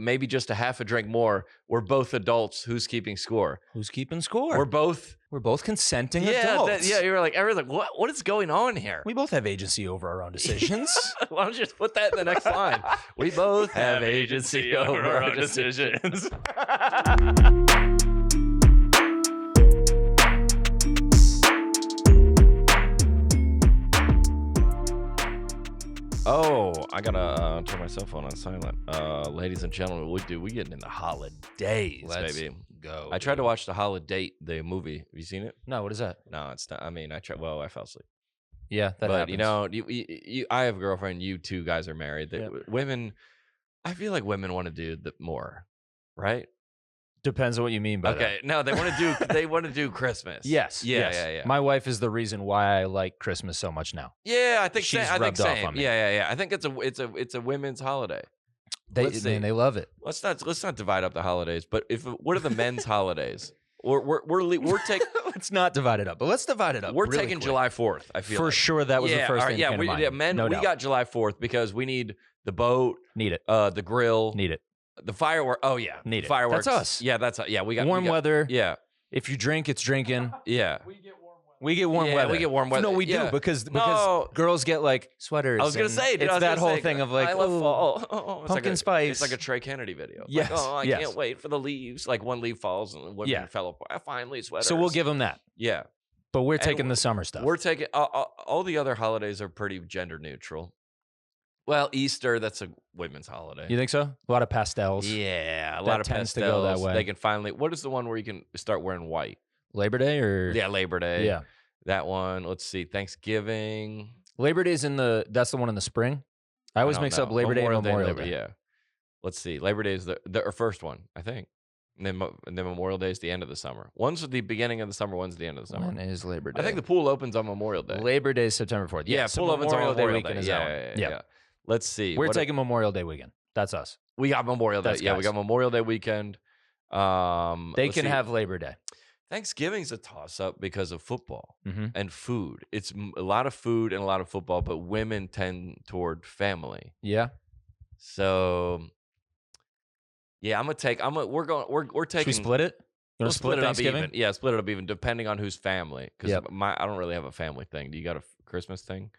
maybe just a half a drink more. We're both adults. Who's keeping score? Who's keeping score? We're both consenting adults. You're like, everyone's like, what is going on here? We both have agency over our own decisions. Why don't you just put that in the next line? We both have agency over our decisions. Oh, I gotta turn my cell phone on silent. Ladies and gentlemen, we getting into holidays, baby. Go. I tried to watch the Holiday, the movie. Have you seen it? No, what is that? No, it's not. I mean, I tried. Well, I fell asleep. Yeah, that happens. You know, I have a girlfriend. You two guys are married. Women, I feel like women want to do more, right? Depends on what you mean by that. Okay, no, they want to do Christmas. Yes. Yeah. My wife is the reason why I like Christmas so much now. Yeah, I think she's I rubbed think off same. on me. Yeah. I think it's a women's holiday. They love it. Let's not divide up the holidays. But what are the men's holidays? We're taking. Let's not divide it up, but let's divide it up. We're really taking quick. July 4th. I feel for sure that was the first thing. Yeah, men. We got July 4th because we need the boat, need it, the grill, need it. The fireworks. Oh yeah, need it. Fireworks. That's us. Yeah, we got warm weather. Yeah. If you drink, it's drinking. Yeah. We get warm weather. We get warm weather. No, we do because girls get like sweaters. I was gonna say it's that whole thing of like, I love fall. Pumpkin spice. It's like a Trey Kennedy video. Yes. Like, I can't wait for the leaves. Like one leaf falls and women fell apart. I finally sweaters. So we'll give them that. Yeah. But we're taking the summer stuff. We're taking all the other holidays are pretty gender neutral. Well, Easter, that's a women's holiday. You think so? A lot of pastels. Yeah, a lot of tends pastels. To go that way. They can finally. What is the one where you can start wearing white? Labor Day or Labor Day. Yeah, that one. Let's see, Thanksgiving. Labor Day is that's the one in the spring. I always mix up Labor Day and Memorial Day. Yeah. Let's see. Labor Day is the first one, I think. And then Memorial Day is the end of the summer. One's at the beginning of the summer, one's the end of the summer. When is Labor Day? I think the pool opens on Memorial Day. Labor Day is September 4th. Yeah, so pool opens on Memorial Day weekend. Yeah. Let's see. We're taking Memorial Day weekend. That's us. We got Memorial Day. Yeah, we got Memorial Day weekend. They can have Labor Day. Thanksgiving's a toss-up because of football and food. It's a lot of food and a lot of football, but women tend toward family. Yeah. So, yeah, we're taking. Should we split it? You want to split it up Thanksgiving? even? Yeah, split it up even, depending on whose family. Because I don't really have a family thing. Do you got a Christmas thing?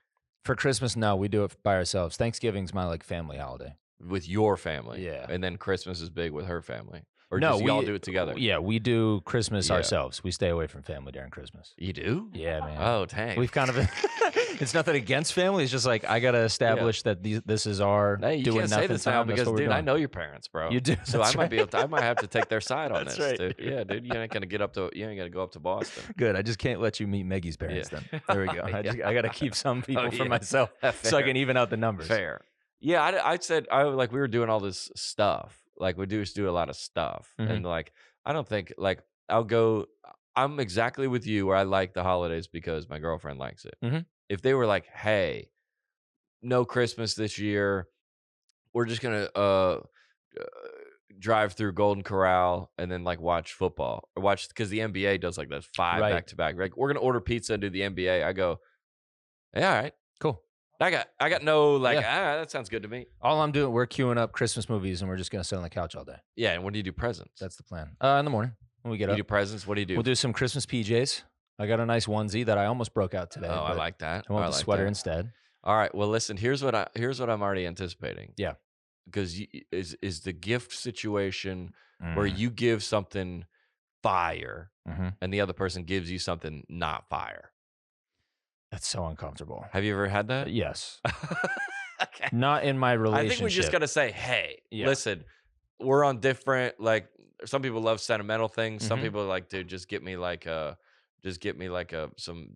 For Christmas, no, we do it by ourselves. Thanksgiving's my family holiday. With your family? Yeah. And then Christmas is big with her family? Or no, does we all do it together? Yeah, we do Christmas ourselves. We stay away from family during Christmas. You do? Yeah, man. Oh, dang. We've kind of it's nothing against family. It's just like I gotta establish that this is our you doing can't nothing say this now time. because, dude, I know your parents, bro. You do. So I might be able to, I might have to take their side on That's this, right. dude. Yeah, dude. You ain't gonna go up to Boston. Good. I just can't let you meet Maggie's parents then. There we go. I gotta keep some people for myself so I can even out the numbers. Fair. Yeah, I said we were doing all this stuff. Like we do a lot of stuff. And like I don't think I'm exactly with you where I like the holidays because my girlfriend likes it. If they were like, hey, no Christmas this year, we're just gonna drive through Golden Corral and then like watch football or because the NBA does like those 5 back to back. Like we're gonna order pizza and do the NBA. I go, yeah, all right, cool. I got no that sounds good to me. All I'm doing, we're queuing up Christmas movies and we're just gonna sit on the couch all day. Yeah, and when do you do presents? That's the plan. In the morning when we get up. You do presents. What do you do? We'll do some Christmas PJs. I got a nice onesie that I almost broke out today. Oh, I like that. I want the sweater instead. All right. Well, listen. Here's what I'm already anticipating. Yeah. Because is the gift situation where you give something fire and the other person gives you something not fire. That's so uncomfortable. Have you ever had that? Yes. Okay. Not in my relationship. I think we just got to say, hey, listen, we're on different, like, some people love sentimental things. Some people are like, dude, just get me like some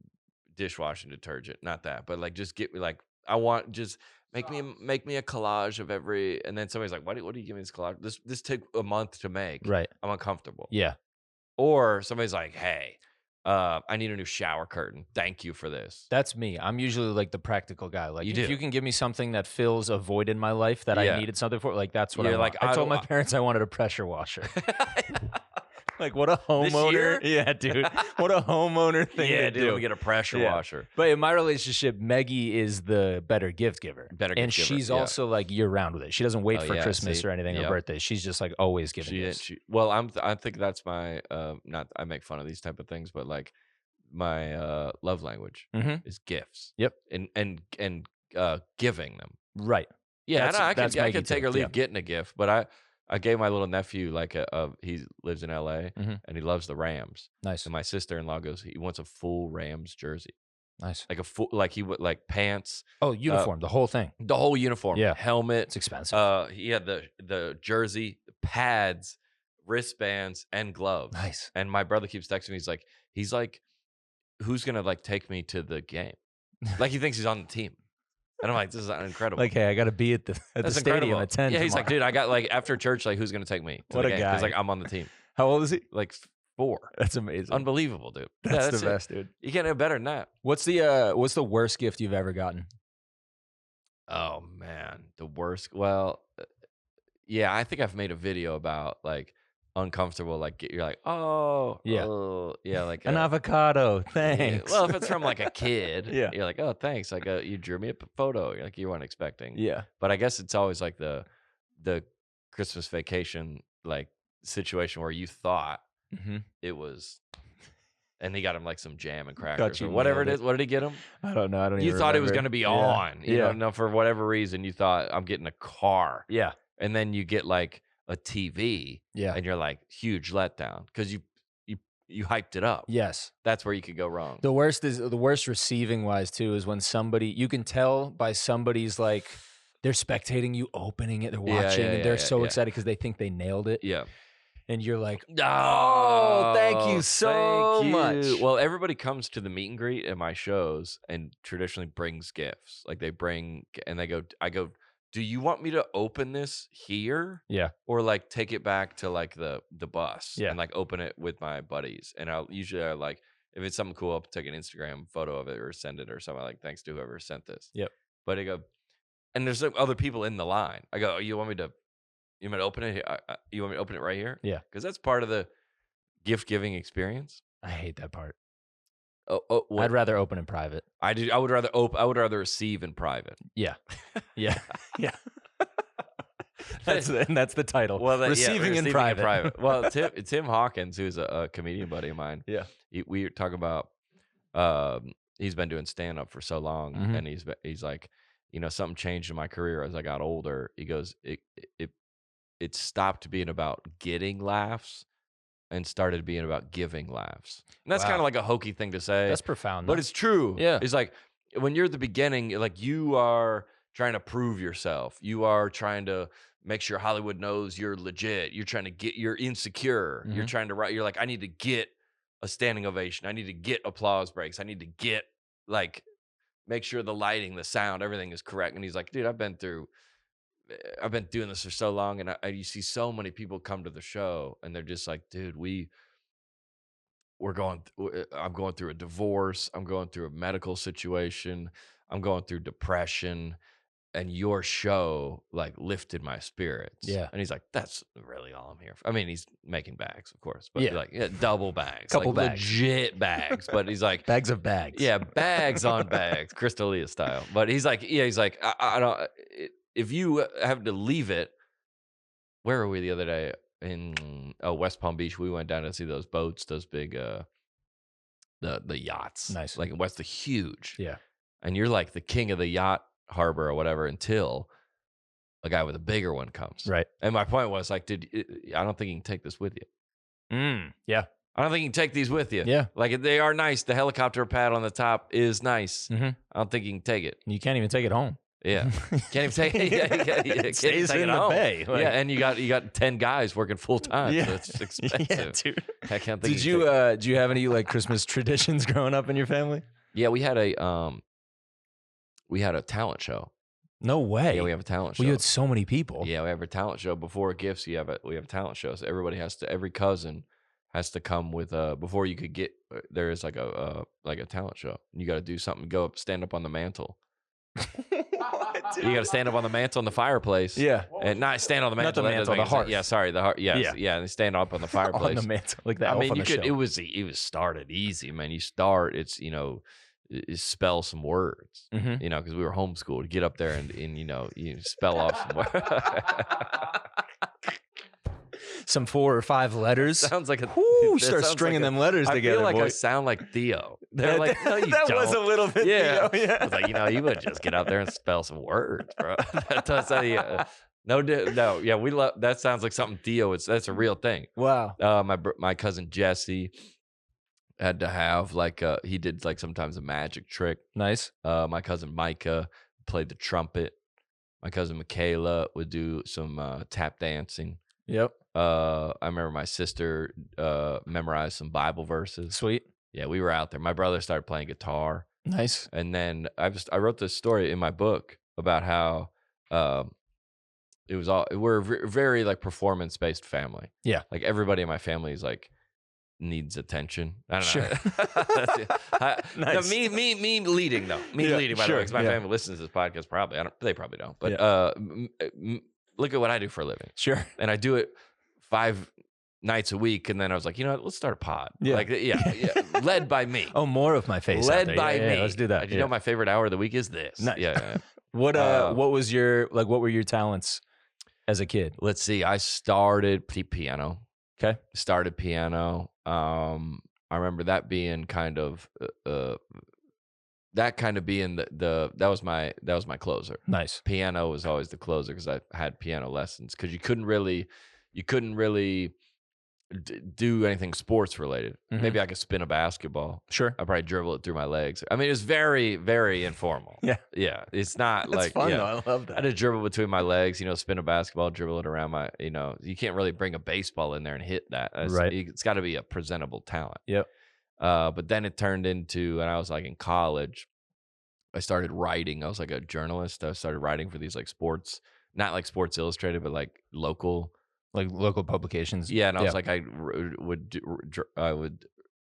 dishwashing detergent. Not that, but like, just get me like, I want, just make me a collage of every, and then somebody's like, what do you give me this collage? This took a month to make. Right. I'm uncomfortable. Yeah. Or somebody's like, hey, I need a new shower curtain. Thank you for this. That's me. I'm usually like the practical guy. Like you you can give me something that fills a void in my life that I needed something for, like that's what I want. I told my parents I wanted a pressure washer. Like, what a homeowner. Yeah, dude. What a homeowner thing to do. Let me get a pressure washer. But in my relationship, Maggie is the better gift giver. And she's also like year round with it. She doesn't wait for Christmas or anything or birthday. She's just like always giving gifts. Well, I think that's my not I make fun of these type of things, but like my love language is gifts. Yep. And giving them. Right. Yeah, I can take or leave getting a gift, but I gave my little nephew like he lives in LA and he loves the Rams. Nice. And my sister-in-law goes, he wants a full Rams jersey. Nice. Like a full, like he would like pants. Oh, uniform, the whole thing. The whole uniform. Yeah. Helmet. It's expensive. He had the jersey, pads, wristbands, and gloves. Nice. And my brother keeps texting me. He's like, who's gonna like take me to the game? Like he thinks he's on the team. And I'm like, this is incredible. Like, hey, I got to be at the stadium at 10. Yeah, he's like, dude, I got like after church, like, who's gonna take me to the game? Guy. He's like, I'm on the team. How old is he? Like 4. That's amazing. Unbelievable, dude. That's the best, dude. You can't do better than that. What's the worst gift you've ever gotten? Oh man, the worst. Well, yeah, I think I've made a video about like uncomfortable, like you're like, yeah, like an avocado, thanks. Yeah. Well, if it's from like a kid, yeah, you're like, oh, thanks. Like you drew me a photo, like you weren't expecting. Yeah, but I guess it's always like the Christmas vacation like situation where you thought it was, and he got him like some jam and crackers or whatever it is. What did he get him? I don't know. You thought it was going to be on. You know, for whatever reason, you thought I'm getting a car. Yeah, and then you get like a TV, and you're like huge letdown because you hyped it up. Yes, that's where you could go wrong. The worst receiving wise too is when you can tell by somebody's like they're spectating you opening it, they're watching, and they're so excited because they think they nailed it. Yeah, and you're like, oh, thank you so much. Well, everybody comes to the meet and greet at my shows and traditionally brings gifts. Like they bring and I go. Do you want me to open this here? Yeah. Or like take it back to like the bus and like open it with my buddies? And I'll usually like if it's something cool, I'll take an Instagram photo of it or send it or something like thanks to whoever sent this. Yep. But I go, and there's like other people in the line. I go, you want me to open it here? You want me to open it right here? Yeah. Because that's part of the gift giving experience. I hate that part. Oh, I'd rather open in private. I do. I would rather receive in private. Yeah, yeah, yeah. That's the title. Well, receiving in private. Well, Tim Hawkins, who's a comedian buddy of mine. Yeah, we talk about. He's been doing stand up for so long, and he's like, something changed in my career as I got older. He goes, it stopped being about getting laughs and started being about giving laughs. And that's kind of like a hokey thing to say. That's profound. But it's true. Yeah. It's like when you're at the beginning, like you are trying to prove yourself. You are trying to make sure Hollywood knows you're legit. You're trying to you're insecure. You're trying to you're like, I need to get a standing ovation. I need to get applause breaks. I need to get make sure the lighting, the sound, everything is correct. And he's like, dude, I've been doing this for so long, and you see so many people come to the show, and they're just like, dude, I'm going through a divorce, I'm going through a medical situation, I'm going through depression, and your show like lifted my spirits. Yeah. And he's like, that's really all I'm here for. I mean, he's making bags, of course, but double bags, couple like bags, legit bags. But he's like bags of bags, bags on bags, Crystalia style. But he's like, I don't. If you have to leave it, where were we the other day? In West Palm Beach. We went down to see those boats, those big the yachts. Nice. Like in West, the huge. Yeah. And you're like the king of the yacht harbor or whatever until a guy with a bigger one comes. Right. And my point was like, dude, I don't think you can take this with you. Yeah. I don't think you can take these with you. Yeah. Like they are nice. The helicopter pad on the top is nice. I don't think you can take it. You can't even take it home. Yeah, can't even take it. It stays in the bay. Like, and you got 10 guys working full time. Yeah, so it's expensive. Yeah, dude. I can't think. Did you have any like Christmas traditions growing up in your family? Yeah, we had a talent show. No way. Yeah, we have a talent show. Well, you had so many people. Yeah, we have a talent show before gifts. We have a talent show. So every cousin has to come with before you could get. There is like a talent show. You got to do something. Go up, stand up on the mantle. You got to stand up on the mantle in the fireplace. Yeah. And not stand on the mantle. Not the mantle, the hearth. Yeah, sorry, the hearth. Yes, yeah. And stand up on the fireplace. On the mantle, like that. I mean, you could. Show. It was started easy, man. You start. It's spell some words. Mm-hmm. Because we were homeschooled. Get up there and you spell off some words. Some 4 or 5 letters. Sounds like start stringing them letters together. I feel like boy. I sound like Theo. They're like, no, you that don't. was a little bit. Yeah. Theo, yeah. I was like, you would just get out there and spell some words, bro. That's how you. No, yeah, we love. That sounds like something Theo. That's a real thing. Wow. My cousin Jesse had to have he did sometimes a magic trick. Nice. My cousin Micah played the trumpet. My cousin Michaela would do some tap dancing. Yep. I remember my sister memorized some Bible verses. Sweet. Yeah, we were out there. My brother started playing guitar. Nice. And then I wrote this story in my book about how it was we're a very performance based family. Yeah. Like everybody in my family is needs attention. I don't Sure. know. Nice. No, me leading though. Me leading by the way, because my family listens to this podcast. Probably. They probably don't. But look at what I do for a living. Sure. And I do it 5 nights a week, and then I was like, let's start a pod. Yeah. Led by me. Oh, more of my face. Led by me. Let's do that. You know, my favorite hour of the week is this. Nice. Yeah. What was your what were your talents as a kid? Let's see. I started piano. Okay. Started piano. I remember that being kind of being that was my closer. Nice. Piano was always the closer because I had piano lessons because you couldn't really do anything sports related. Mm-hmm. Maybe I could spin a basketball. Sure. I'd probably dribble it through my legs. I mean, it was very, very informal. Yeah. Yeah. It's not That's fun though. I love that. I just dribble between my legs, spin a basketball, dribble it around my, you can't really bring a baseball in there and hit that. Right. It's got to be a presentable talent. Yep. But then it turned into, and I was in college, I started writing. I was a journalist. I started writing for these sports, not Sports Illustrated, but local. Local publications. Yeah, and I was I would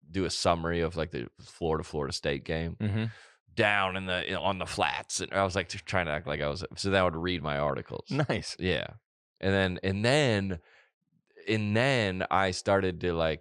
do a summary of the Florida State game down in the on the flats, and I was trying to act like I was. So then I would read my articles. Nice. Yeah, and then I started to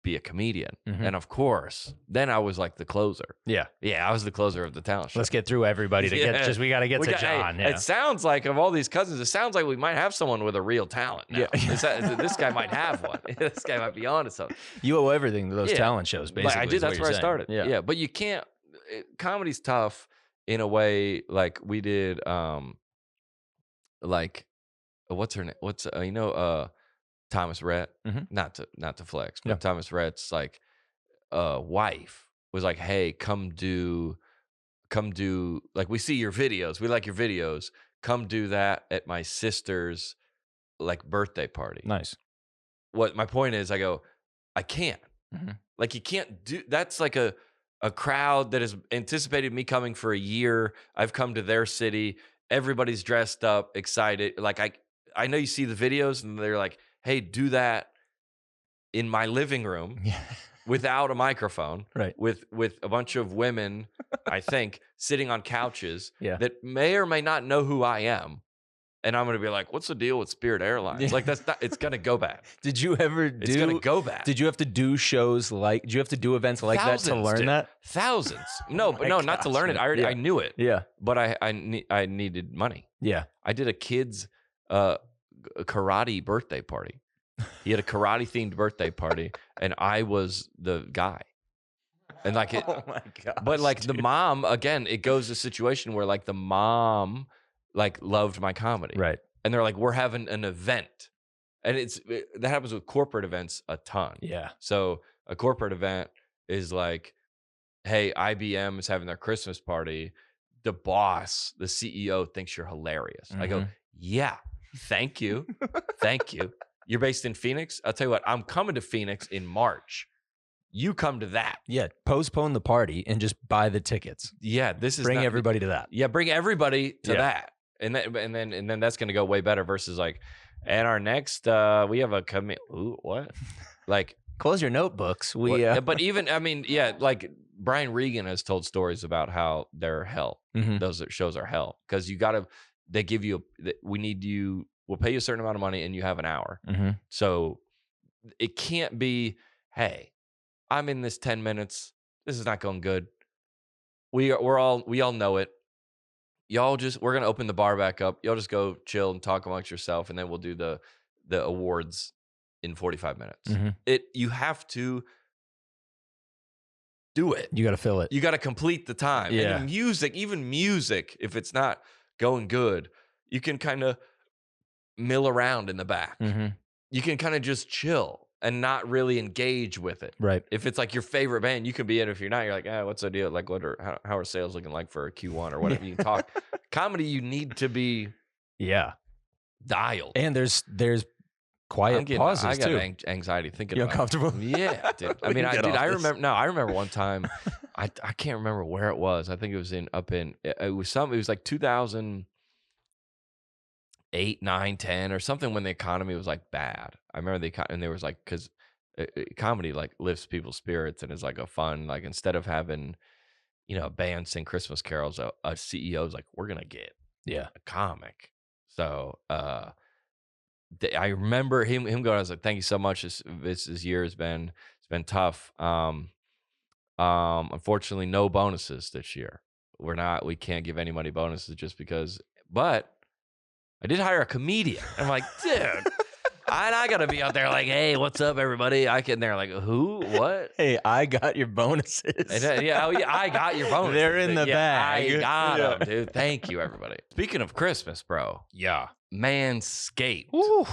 be a comedian, and of course, then I was the closer. Yeah, I was the closer of the talent show. Let's get through everybody to get. We got to get to John. It sounds like of all these cousins, it sounds like we might have someone with a real talent. Now. Yeah, this guy might have one. This guy might be onto something. You owe everything to those talent shows. Basically, I did. That's where I started. Yeah, but you can't. Comedy's tough in a way. We did. What's her name? What's Thomas Rhett, not to flex, but Thomas Rhett's wife was hey, come do we see your videos, we like your videos, come do that at my sister's birthday party. Nice. What my point is, I go, I can't. You can't do that's a crowd that has anticipated me coming for a year. I've come to their city, everybody's dressed up, excited. I know you see the videos and they're hey, do that in my living room without a microphone, right? With a bunch of women, I think, sitting on couches that may or may not know who I am. And I'm going to be what's the deal with Spirit Airlines? That's not, it's going to go bad. Did you ever do? It's going to go bad. Did you have to do shows did you have to do events like that to learn that? Thousands. No, but no, not to learn it. I knew it. Yeah. But I needed money. Yeah. I did a kid's karate birthday party. He had a karate themed birthday party, and I was the guy. And oh my god! But the mom, again, it goes to a situation where the mom loved my comedy, right? And they're we're having an event, and that happens with corporate events a ton. Yeah. So a corporate event is hey, IBM is having their Christmas party. The boss, the CEO, thinks you're hilarious. I go, yeah. Thank you. Thank you. You're based in Phoenix? I'll tell you what, I'm coming to Phoenix in March. You come to that. Yeah, postpone the party and just buy the tickets. Yeah, this is bring everybody to that. Yeah, bring everybody to that. And then that's going to go way better versus and our next we have a what? Close your notebooks. But even, I mean, yeah, like Brian Regan has told stories about how they're hell. Those shows are hell because they give you, we'll pay you a certain amount of money and you have an hour. So it can't be, hey, I'm in this 10 minutes. This is not going good. We all know it. We're going to open the bar back up. Y'all just go chill and talk amongst yourself. And then we'll do the awards in 45 minutes. You have to do it. You got to fill it. You got to complete the time. Yeah. And even music, if it's not going good, you can kind of mill around in the back. You can kind of just chill and not really engage with it. Right. If it's like your favorite band, you can be in. If you're not, you're like, what's the deal? Like, how are sales looking like for a Q1 or whatever? You can talk. Comedy, you need to be dialed. And there's quiet pauses I got too. Anxiety thinking You're about uncomfortable? it. Yeah, dude. I mean, I remember one time, I can't remember where it was. I think it was it was like 2008, 9, 10 or something when the economy was like bad. I remember and there was like, because comedy like lifts people's spirits and is like a fun, like instead of having, a band sing Christmas carols, a CEO is like, we're going to get a comic. So, I remember him going, I was like, thank you so much. This year it's been tough. Unfortunately, no bonuses this year. We can't give anybody bonuses just because, but I did hire a comedian. I'm like, dude, I got to be out there like, hey, what's up, everybody? They're like, who? What? Hey, I got your bonuses. I got your bonuses. They're in the bag. I got them, dude. Thank you, everybody. Speaking of Christmas, bro. Yeah. Manscaped. Ooh.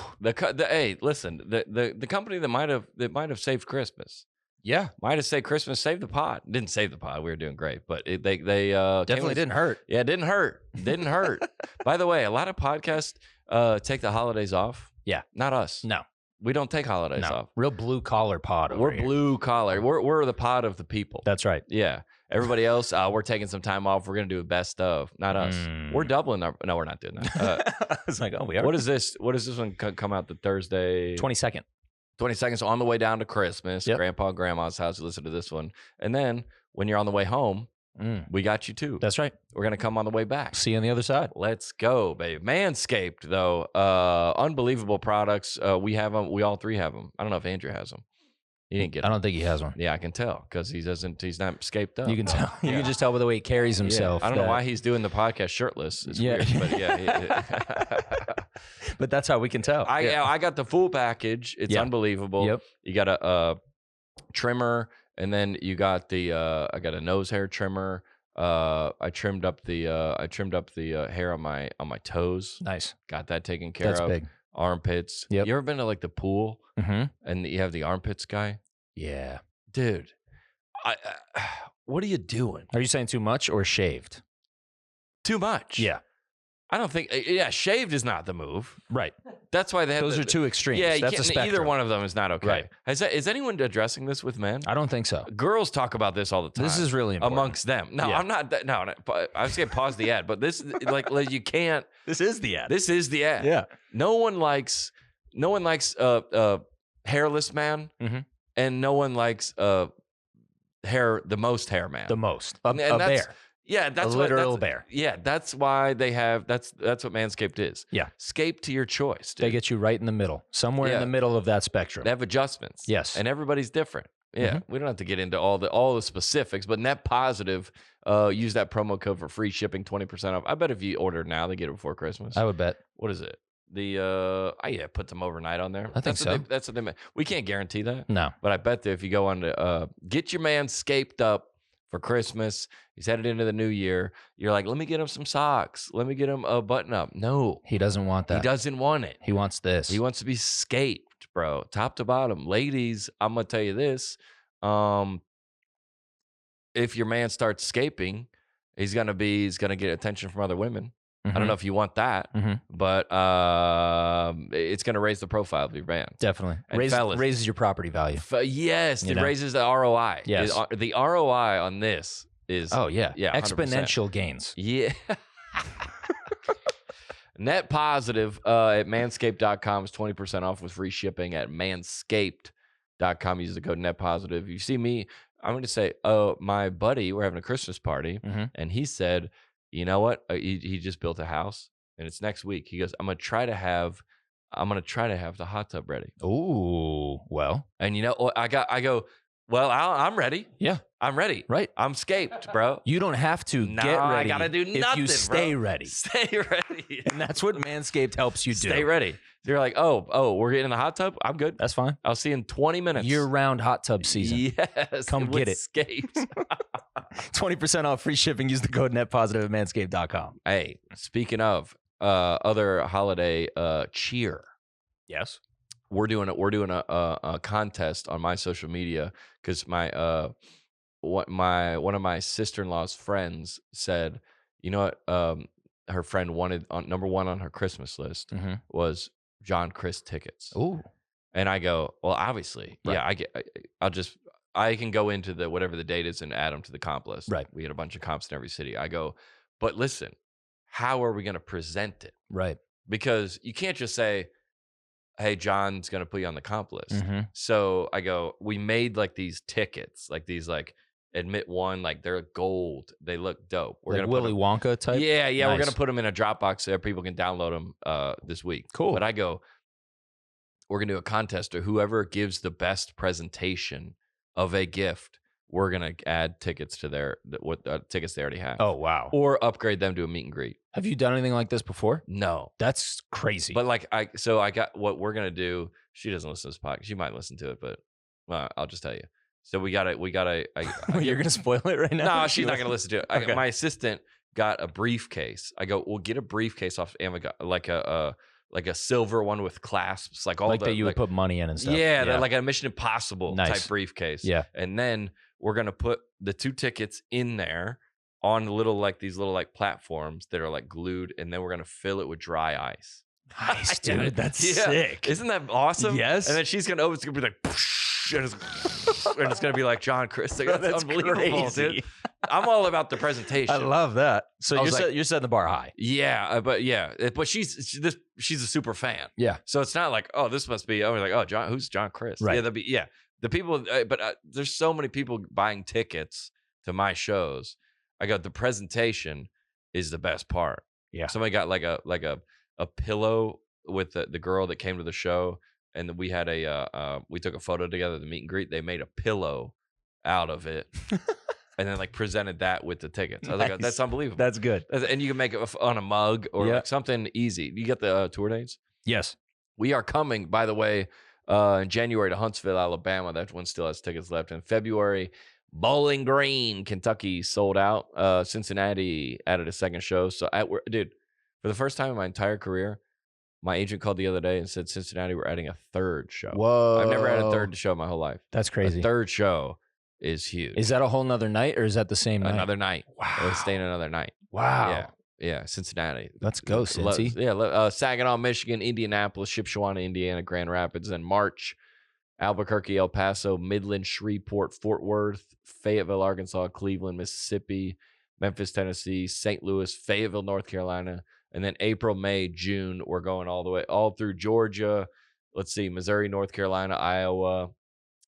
Hey, listen, the company that might have saved Christmas. Yeah. Might have saved Christmas, saved the pod. Didn't save the pod. We were doing great, but they definitely didn't hurt. Yeah, it didn't hurt. Didn't hurt. By the way, a lot of podcasts take the holidays off. Yeah. Not us. No. We don't take holidays off. Real blue collar pod. We're blue collar. We're the pod of the people. That's right. Yeah. Everybody else, we're taking some time off. We're gonna do a best of. Not us. We're doubling our. No, we're not doing that. I was like, oh, we are. What is this? What is this one come out the Thursday? 22nd. 22nd. So on the way down to Christmas, Grandpa and Grandma's house. You listen to this one, and then when you're on the way home, we got you too. That's right. We're gonna come on the way back. See you on the other side. Let's go, babe. Manscaped, though, unbelievable products. We have them. We all three have them. I don't know if Andrew has them. He didn't get them. I don't think he has one. Yeah, I can tell because he's not scaped up. You can tell. You can just tell by the way he carries himself. I don't know why he's doing the podcast shirtless. It's weird, but but that's how we can tell. I got the full package. It's unbelievable. Yep. You got a trimmer, and then you got I got a nose hair trimmer. I trimmed up the hair on my toes. Nice. Got that taken care of. That's big. Armpits. Yep. You ever been to like the pool and you have the armpits guy? Yeah. Dude, what are you doing? Are you saying too much or shaved? Too much. Yeah. I don't think. Shaved is not the move. Right. That's why they have those are two extremes. Yeah, that's a spectrum. Either one of them is not okay. Right. Is anyone addressing this with men? I don't think so. Girls talk about this all the time. This is really important. Amongst them. No, I'm not. No, I was going to pause the ad, but this like you can't. This is the ad. This is the ad. Yeah. No one likes hairless man, and no one likes the most hair man. The most. A bear. Yeah, that's a literal bear. Yeah, that's why they have. That's what Manscaped is. Yeah, scape to your choice. Dude. They get you right in the middle, somewhere in the middle of that spectrum. They have adjustments. Yes, and everybody's different. Yeah, we don't have to get into all the specifics, but net positive. Use that promo code for free shipping, 20% off. I bet if you order now, they get it before Christmas. I would bet. What is it? Put them overnight on there. I think so. That's what they meant. We can't guarantee that. No, but I bet that if you go on to get your man scaped up for Christmas, he's headed into the new year. You're like, let me get him some socks. Let me get him a button up. No, he doesn't want that. He doesn't want it. He wants this. He wants to be scaped, bro, top to bottom. Ladies, I'm gonna tell you this: if your man starts scaping, he's gonna get attention from other women. I don't know if you want that, but it's going to raise the profile of your band. Definitely. Raises your property value. Yes, it raises the ROI. Yes. The ROI on this is... Oh, yeah. 100%. Exponential gains. Yeah. Net positive at manscaped.com is 20% off with free shipping at manscaped.com. Cincinnati.com. Use the code net positive. You see me, I'm going to say, my buddy, we're having a Christmas party. And he said, you know what? He just built a house and it's next week. He goes, I'm going to try to have the hot tub ready. Ooh, well. And I go, well, I'm ready. Yeah. I'm ready. Right. I'm scaped, bro. You don't have to get ready. I gotta do nothing, if you stay bro. ready. Stay ready. And that's what Manscaped helps you do. Stay ready. You're like, oh, we're getting in the hot tub? I'm good. That's fine. I'll see you in 20 minutes. Year-round hot tub season. Yes. Come get it. Scaped. 20% off free shipping. Use the code netpositive at manscaped.com. Hey, speaking of other holiday cheer. Yes. We're doing a contest on my social media because one of my sister-in-law's friends said, you know what, her friend wanted number one on her Christmas list was John Crist tickets. Ooh. And I go, well, obviously, right. yeah, I can go into whatever the date is and add them to the comp list. Right. We had a bunch of comps in every city. I go, but listen, how are we going to present it? Right. Because you can't just say, hey, John's going to put you on the comp list. So I go, we made like these tickets, like these like admit one, like they're gold. They look dope. We're like gonna Willy Wonka type? Yeah. Nice. We're going to put them in a Dropbox so people can download them this week. Cool. But I go, we're going to do a contest or whoever gives the best presentation of a gift, we're going to add tickets to tickets they already have. Oh, wow. Or upgrade them to a meet and greet. Have you done anything like this before? No. That's crazy. But like, I got what we're going to do. She doesn't listen to this podcast. She might listen to it, but I'll just tell you. So we got to. You're going to spoil it right now? No, she's not going to listen to it. Okay. My assistant got a briefcase. I go, we'll get a briefcase off Amazon, like a silver one with clasps, like all like that you would put money in and stuff. Yeah. Like a Mission Impossible type briefcase. Yeah. And then we're going to put the 2 tickets in there on these little platforms that are like glued. And then we're going to fill it with dry ice. Nice, dude. That's sick. Isn't that awesome? Yes. And then she's going to open, it's going to be like, and it's going to be like John Crist. That's unbelievable, crazy. dude. I'm all about the presentation. I love that. So you're setting the bar high. Yeah, but she's a super fan. Yeah. So it's not like, oh, this must be. Oh, like, oh, John, who's John Crist? Right. Yeah, the people. But there's so many people buying tickets to my shows. I got the presentation is the best part. Yeah. Somebody got like a pillow with the girl that came to the show. And then we had we took a photo together, the meet and greet. They made a pillow out of it and then presented that with the tickets. I was like, that's unbelievable. That's good. And you can make it on a mug or something easy. You get the tour dates? Yes. We are coming, by the way, in January to Huntsville, Alabama. That one still has tickets left. In February, Bowling Green, Kentucky sold out. Cincinnati added a second show. So, dude, for the first time in my entire career, my agent called the other day and said, Cincinnati, we're adding a third show. Whoa. I've never had a third show my whole life. That's crazy. A third show is huge. Is that a whole nother night or is that the same night? Another night. Wow. We're staying another night. Wow. Yeah. Cincinnati. Let's go, Cincy. Saginaw, Michigan, Indianapolis, Shipshewana, Indiana, Grand Rapids. Then March, Albuquerque, El Paso, Midland, Shreveport, Fort Worth, Fayetteville, Arkansas, Cleveland, Mississippi, Memphis, Tennessee, St. Louis, Fayetteville, North Carolina. And then April, May, June, we're going all through Georgia. Let's see, Missouri, North Carolina, Iowa.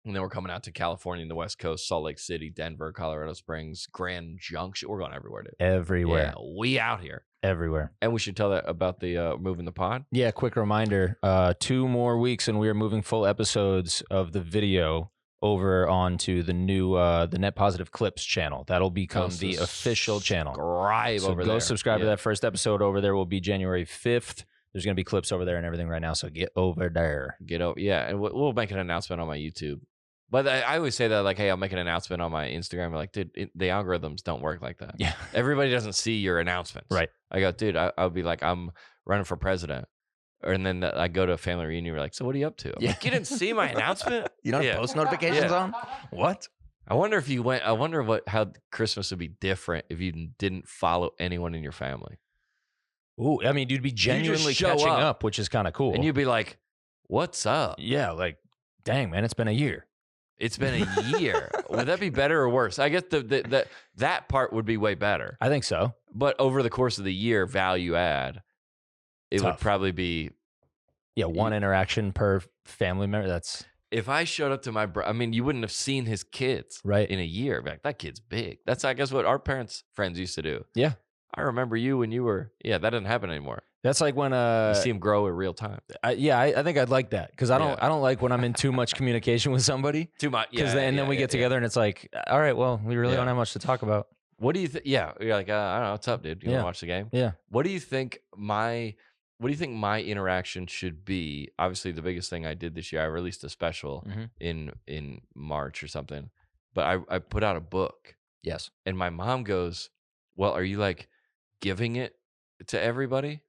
And then we're coming out to California and the West Coast, Salt Lake City, Denver, Colorado Springs, Grand Junction. We're going everywhere, dude. Everywhere. Yeah, we out here. Everywhere. And we should tell that about the moving the pod. Yeah, quick reminder. 2 more weeks and we are moving full episodes of the video over onto the new the Net Positive Clips channel. That'll become the official channel. Go subscribe to that first episode over there. Will be January 5th. There's going to be clips over there and everything right now, so get over there. And we'll make an announcement on my YouTube. But I always say that, hey, I'll make an announcement on my Instagram. Like, dude, the algorithms don't work like that. Yeah. Everybody doesn't see your announcements. Right. I go, dude, I'll be like, I'm running for president. And then I go to a family reunion. You're like, so what are you up to? I'm like, you didn't see my announcement? You don't have post notifications on? What? I wonder if you went. I wonder how Christmas would be different if you didn't follow anyone in your family. Ooh, I mean, you'd be genuinely catching up, which is kind of cool. And you'd be like, what's up? Yeah, dang, man, it's been a year. It's been a year. Would that be better or worse? I guess that part would be way better. I think so. But over the course of the year, value add, it would probably be. Yeah, one interaction per family member. if I showed up to my I mean, you wouldn't have seen his kids in a year. Like, that kid's big. That's, I guess, what our parents' friends used to do. Yeah. I remember you when you were, that doesn't happen anymore. That's like when you see him grow in real time. I think I'd like that because I don't like when I'm in too much communication with somebody. Too much, then we get together and it's like, all right, well, we really don't have much to talk about. What do you think? Yeah, you're like, I don't know, what's up, dude? You want to watch the game? Yeah. What do you think my interaction should be? Obviously, the biggest thing I did this year, I released a special in March or something, but I put out a book. Yes. And my mom goes, well, are you like giving it to everybody?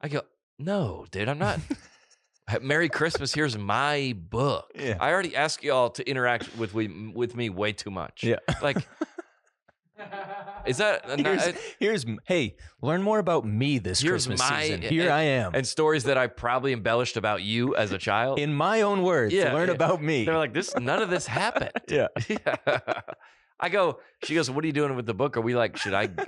I go, no, dude, I'm not. Merry Christmas. Here's my book. Yeah. I already asked y'all to interact with me way too much. Yeah. Like, is that hey, learn more about me this Christmas season. Here I am. And stories that I probably embellished about you as a child. In my own words, learn about me. They're like, none of this happened. Yeah. She goes, what are you doing with the book? Are we like,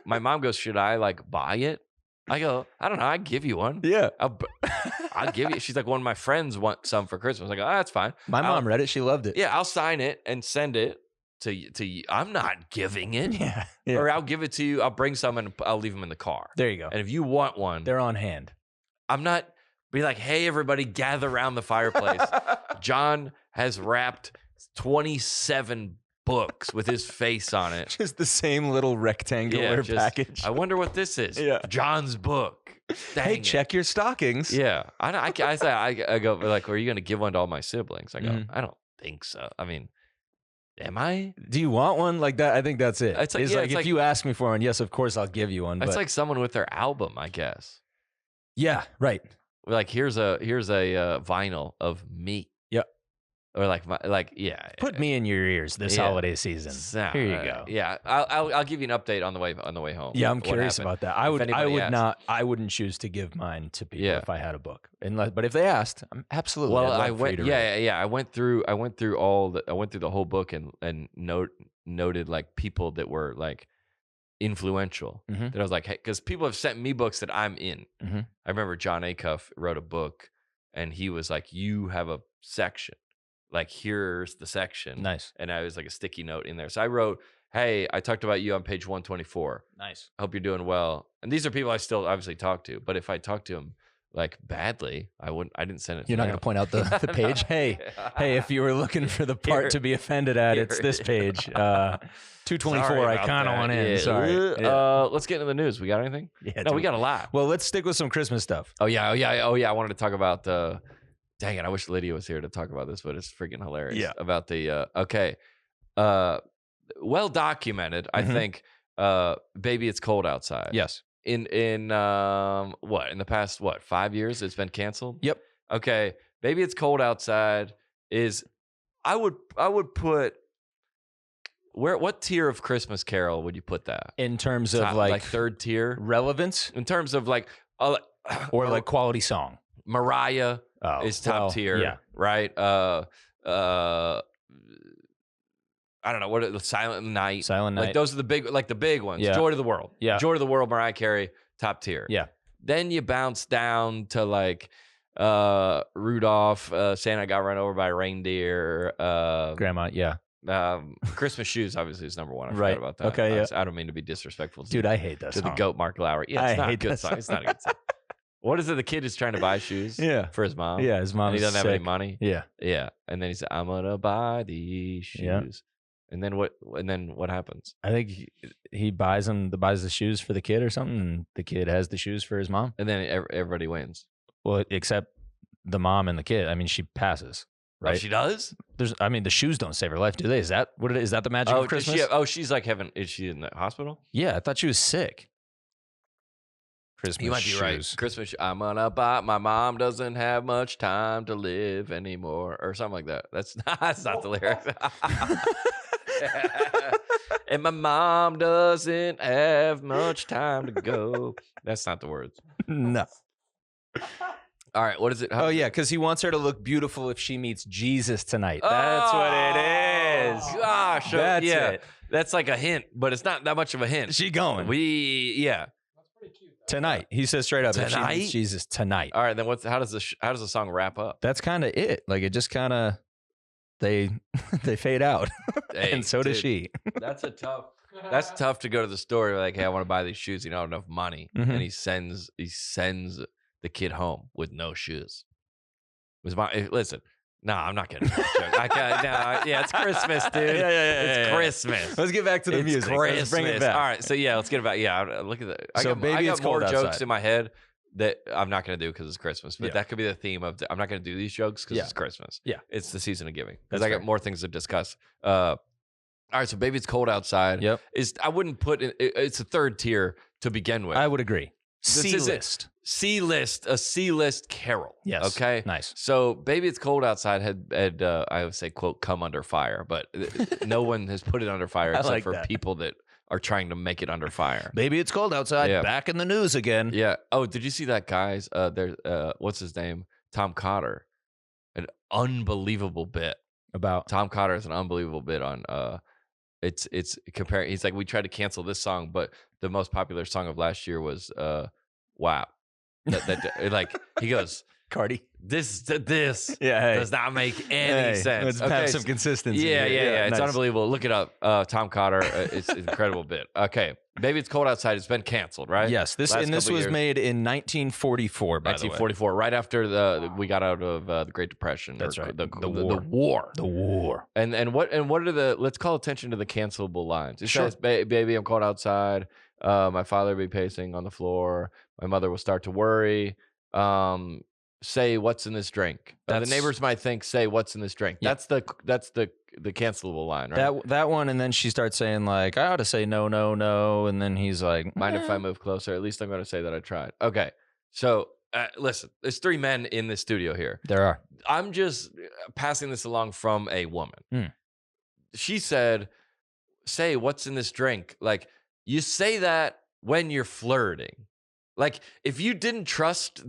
my mom goes, should I like buy it? I go, I don't know. I'd give you one. Yeah. I'll give you. She's like, one of my friends want some for Christmas. I go, that's fine. My mom read it. She loved it. Yeah. I'll sign it and send it to you. I'm not giving it. Yeah. Or I'll give it to you. I'll bring some and I'll leave them in the car. There you go. And if you want one, they're on hand. I'm not be like, hey, everybody gather around the fireplace. John has wrapped 27 books with his face on it. Just the same little rectangular package. I wonder what this is. Yeah. John's book. Hey, check your stockings. Yeah. I go, like, are you going to give one to all my siblings? I go, I don't think so. I mean, am I? Do you want one like that? I think that's it. It's like, if you ask me for one, yes, of course I'll give you one. It's like someone with their album, I guess. Yeah, right. Like, here's a vinyl of me. Yep. Or put me in your ears this holiday season. Here you go. Yeah, I'll give you an update on the way home. Yeah, I'm curious about that. I wouldn't choose to give mine to people if I had a book. But if they asked, I'm absolutely. Well, I went. I went through the whole book and noted like people that were like influential. That I was like, hey, because people have sent me books that I'm in. I remember John Acuff wrote a book, and he was like, "You have a section." Like, here's the section. Nice. And I was like a sticky note in there. So I wrote, hey, I talked about you on page 124. Nice. I hope you're doing well. And these are people I still obviously talk to. But if I talk to them like badly, I didn't send it. You're not going to point out the page. Hey, if you were looking for the part to be offended at, it's this page. 224, I kind of want in. Sorry. Let's get into the news. We got anything? Yeah. No, we got a lot. Well, let's stick with some Christmas stuff. Oh, yeah. I wanted to talk about dang it, I wish Lydia was here to talk about this, but it's freaking hilarious. Yeah. About the well documented, I think, baby, it's cold outside. Yes. In the past 5 years it's been canceled? Yep. Okay. Baby, it's cold outside is I would put what tier of Christmas Carol would you put that? In terms of like third tier relevance? In terms of like or like quality song. Mariah is top tier, right? I don't know what Silent Night. Like those are the big ones. Yeah. Joy to the World. Yeah. Joy to the World, Mariah Carey, top tier. Yeah. Then you bounce down to like Rudolph, Santa got run over by a reindeer. Grandma, yeah. Christmas Shoes obviously is number one. I forgot Right. about that. Okay, yeah. I don't mean to be disrespectful. Dude, I hate that to song. the goat Mark Lowry. Yeah, it's not a good song. song. It's not a good song. What is it? The kid is trying to buy shoes for his mom. Yeah, his mom. And he doesn't have any money. Yeah. Yeah. And then he said, I'm gonna buy these shoes. Yeah. And then what happens? I think he buys the shoes for the kid or something, and the kid has the shoes for his mom. And then everybody wins. Well, except the mom and the kid. I mean, she passes. Right? Oh, she does? The shoes don't save her life, do they? Is that what it is? Is that the magic of Christmas? She's like is she in the hospital? Yeah, I thought she was sick. Christmas You might be shoes. right. Christmas. I'm gonna buy. My mom doesn't have much time to live anymore, or something like that. That's not the lyrics. And my mom doesn't have much time to go. That's not the words. No. All right, what is it? Because he wants her to look beautiful if she meets Jesus tonight. That's what it is. Gosh, that's it. That's like a hint, but it's not that much of a hint. She going. That's pretty cute. Tonight. He says straight up, if she meets Jesus tonight. All right, then how does the song wrap up? That's kind of it. Like it just kind of they fade out, Hey, and so does she. That's tough to go to the store like, hey, I want to buy these shoes. You don't have enough money, and he sends the kid home with no shoes. Listen. No, I'm not gonna. Yeah, it's Christmas, dude. It's Christmas. Let's get back to the music. Christmas. Let's bring it back. All right, so let's get about. Yeah, look at that. So I got more jokes outside. in my head that I'm not gonna do because it's Christmas. But that could be the theme of. I'm not gonna do these jokes because it's Christmas. Yeah, it's the season of giving. Because I got more things to discuss. All right, so Baby It's Cold Outside. Yep. I wouldn't put it's a third tier to begin with. I would agree. C-list, a C-list carol. Yes. Okay. Nice. So, Baby It's Cold Outside had I would say, quote, come under fire, but no one has put it under fire except for people that are trying to make it under fire. Baby It's Cold Outside. Yeah. Back in the news again. Yeah. Oh, did you see that guy's? What's his name? Tom Cotter. An unbelievable bit about Tom Cotter is an unbelievable bit on. It's comparing. He's like, we tried to cancel this song, but the most popular song of last year was WAP. Like he goes, Cardi. This does not make any sense. Let's have some consistency. Yeah. It's nice. unbelievable. Look it up. Tom Cotter. It's an incredible bit. Okay. Baby It's Cold Outside. It's been canceled, right? Yes. This was made in 1944, by 1944, the way. right after we got out of the Great Depression. That's right. The war. The war. And what are let's call attention to the cancelable lines. It says, baby, I'm cold outside. My father will be pacing on the floor. My mother will start to worry. Say what's in this drink. The neighbors might think, say what's in this drink. Yeah. That's the cancelable line, right? That one, and then she starts saying like, I ought to say no, no, no, and then he's like, mind if I move closer? At least I'm going to say that I tried. Okay, so listen, there's three men in the studio here. There are. I'm just passing this along from a woman. She said, say what's in this drink. Like, you say that when you're flirting. Like, if you didn't trust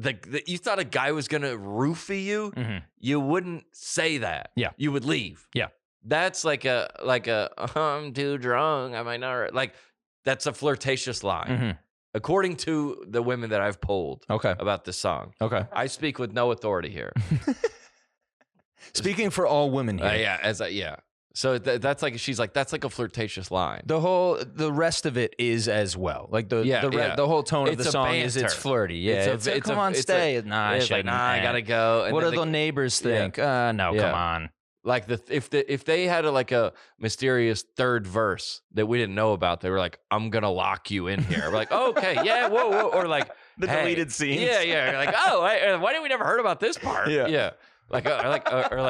you thought a guy was gonna roofie you, you wouldn't say that. Yeah, you would leave. Yeah, that's like a I'm too drunk. I might not. Like, that's a flirtatious line, according to the women that I've polled. About this song. I speak with no authority here. Speaking for all women here. Yeah. So that's like, she's like, that's like a flirtatious line. The rest of it is as well. Like the whole tone of the song is it's flirty. Yeah, come on, stay. I gotta go. And what do the neighbors think? Come on. Like if they had a mysterious third verse that we didn't know about, they were like, I'm gonna lock you in here. We're like, okay, yeah, whoa, or like the deleted scenes. Yeah. You're like, oh, why didn't we never heard about this part? Yeah. Like,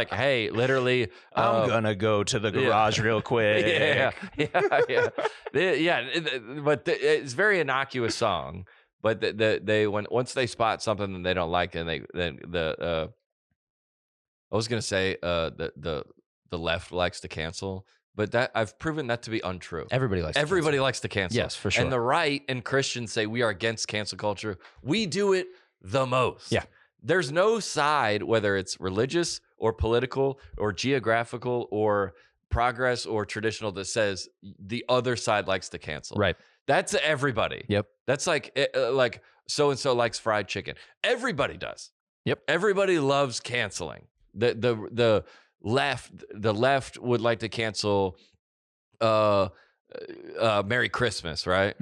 hey, literally, I'm gonna go to the garage real quick. Yeah. But it's a very innocuous song. But once they spot something that they don't like, and I was gonna say the left likes to cancel, but that I've proven that to be untrue. Everybody likes to cancel. Yes, for sure. And the right and Christians say we are against cancel culture. We do it the most. Yeah. There's no side, whether it's religious or political or geographical or progress or traditional, that says the other side likes to cancel. Right. That's everybody. Yep. That's like so-and-so likes fried chicken. Everybody does. Yep. Everybody loves canceling. The left would like to cancel Merry Christmas, right?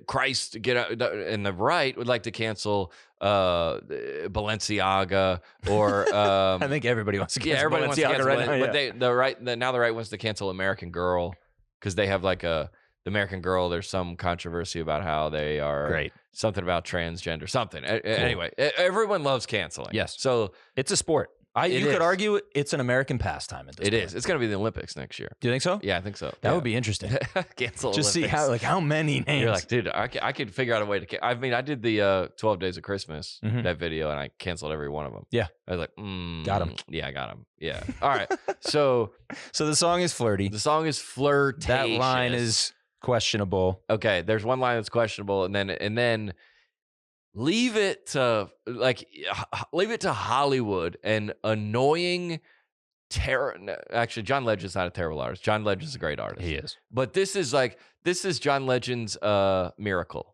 Christ get out, and the right would like to cancel Balenciaga or I think everybody wants to cancel everybody wants to cancel right now. But the right wants to cancel American Girl because they have the American Girl. There's some controversy about how they are great, something about transgender, something. Cool. Anyway, everyone loves canceling. Yes, so it's a sport. You could argue it's an American pastime at this point. It is. It's going to be the Olympics next year. Do you think so? Yeah, I think so. That would be interesting. Cancel Just Olympics. See how many names. You're like, dude, I could figure out a way to. I mean, I did the 12 Days of Christmas, that video, and I canceled every one of them. Yeah. I was like, got him. Yeah, I got him. Yeah. All right. So the song is flirty. The song is flirtatious. That line is questionable. Okay. There's one line that's questionable, and then leave it to Hollywood and annoying actually, John Legend's not a terrible artist. John Legend's a great artist. He is. But this is John Legend's miracle.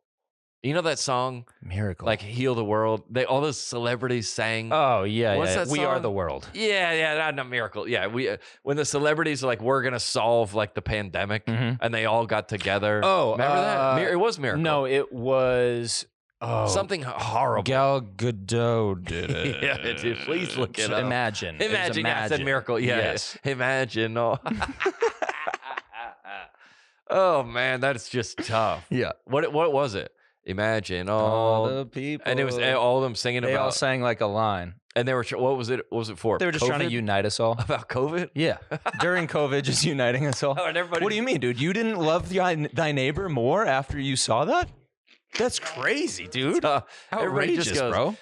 You know that song, Miracle, like "Heal the World"? All those celebrities sang. Oh yeah, What's yeah. that We song? Are the World. Yeah, not Miracle. Yeah, when the celebrities are like, we're gonna solve like the pandemic, and they all got together. Oh, remember that? It was Miracle. No, it was something horrible. Gal Gadot did it. Yeah, dude, please look it up. Imagine. Imagine. Yeah, I said Miracle. Yeah, yes. Imagine. Oh. Oh man, that's just tough. Yeah. What was it? Imagine all the people, and it was all of them singing. They all sang like a line, and they were. What was it? What was it for? They were just trying to unite us all about COVID. Yeah, during COVID, just uniting us all. Oh, and everybody. What do you mean, dude? You didn't love thy neighbor more after you saw that? That's crazy, dude. Outrageous, just goes, bro.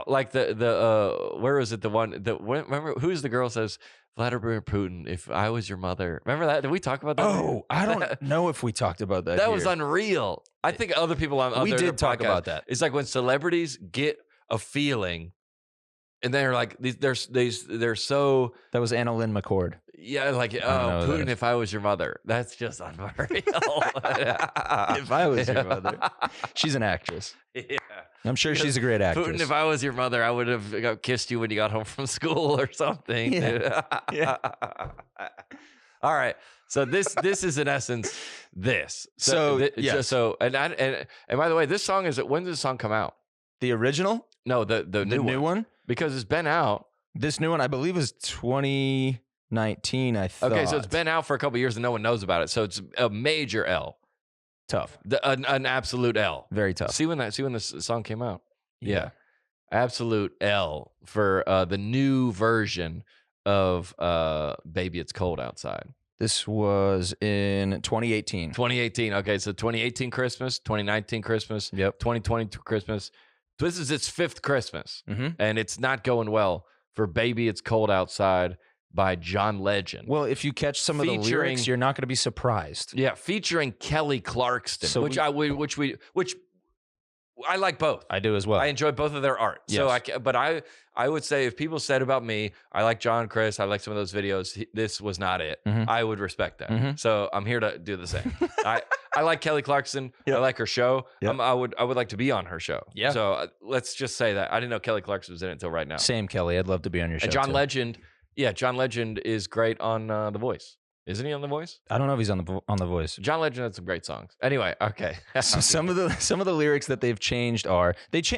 Like the where was it? The one that remember who's the girl says Vladimir Putin, if I was your mother. Remember that? Did we talk about that? Oh, I don't know if we talked about that. That was unreal. I think other people on we did talk about that. It's like when celebrities get a feeling, and they're like they're so. That was Anna Lynn McCord. Yeah, like Putin, if I was your mother. That's just unreal. If I was your mother, she's an actress. Yeah, I'm sure she's a great actress. Putin, if I was your mother, I would have kissed you when you got home from school or something. Yeah. Yeah. All right. So this is in essence this. Yes. And by the way, this song when did this song come out? The original? No, the new one. Because it's been out. This new one, I believe, is 2019. I thought. Okay, so it's been out for a couple of years and no one knows about it. So it's a major L. Tough. An absolute L. Very tough. See when this song came out. Yeah. Absolute L for the new version of Baby It's Cold Outside. This was in 2018. 2018. Okay, so 2018 Christmas, 2019 Christmas, 2022 Christmas. This is its 5th Christmas, and it's not going well for Baby It's Cold Outside by John Legend. Well, if you catch some of the lyrics, you're not going to be surprised. Yeah, featuring Kelly Clarkson, which I like both. I do as well. I enjoy both of their art. Yes. But I would say if people said about me, I like John Crist, I like some of those videos, this was not it. I would respect that. So I'm here to do the same. I like Kelly Clarkson. I like her show. I would like to be on her show. Yeah. So let's just say that. I didn't know Kelly Clarkson was in it until right now. Same, Kelly. I'd love to be on your show. And John Legend, John Legend is great on The Voice. Isn't he on The Voice? I don't know if he's on The Voice. John Legend had some great songs. Anyway, okay. So some of the lyrics that they've changed are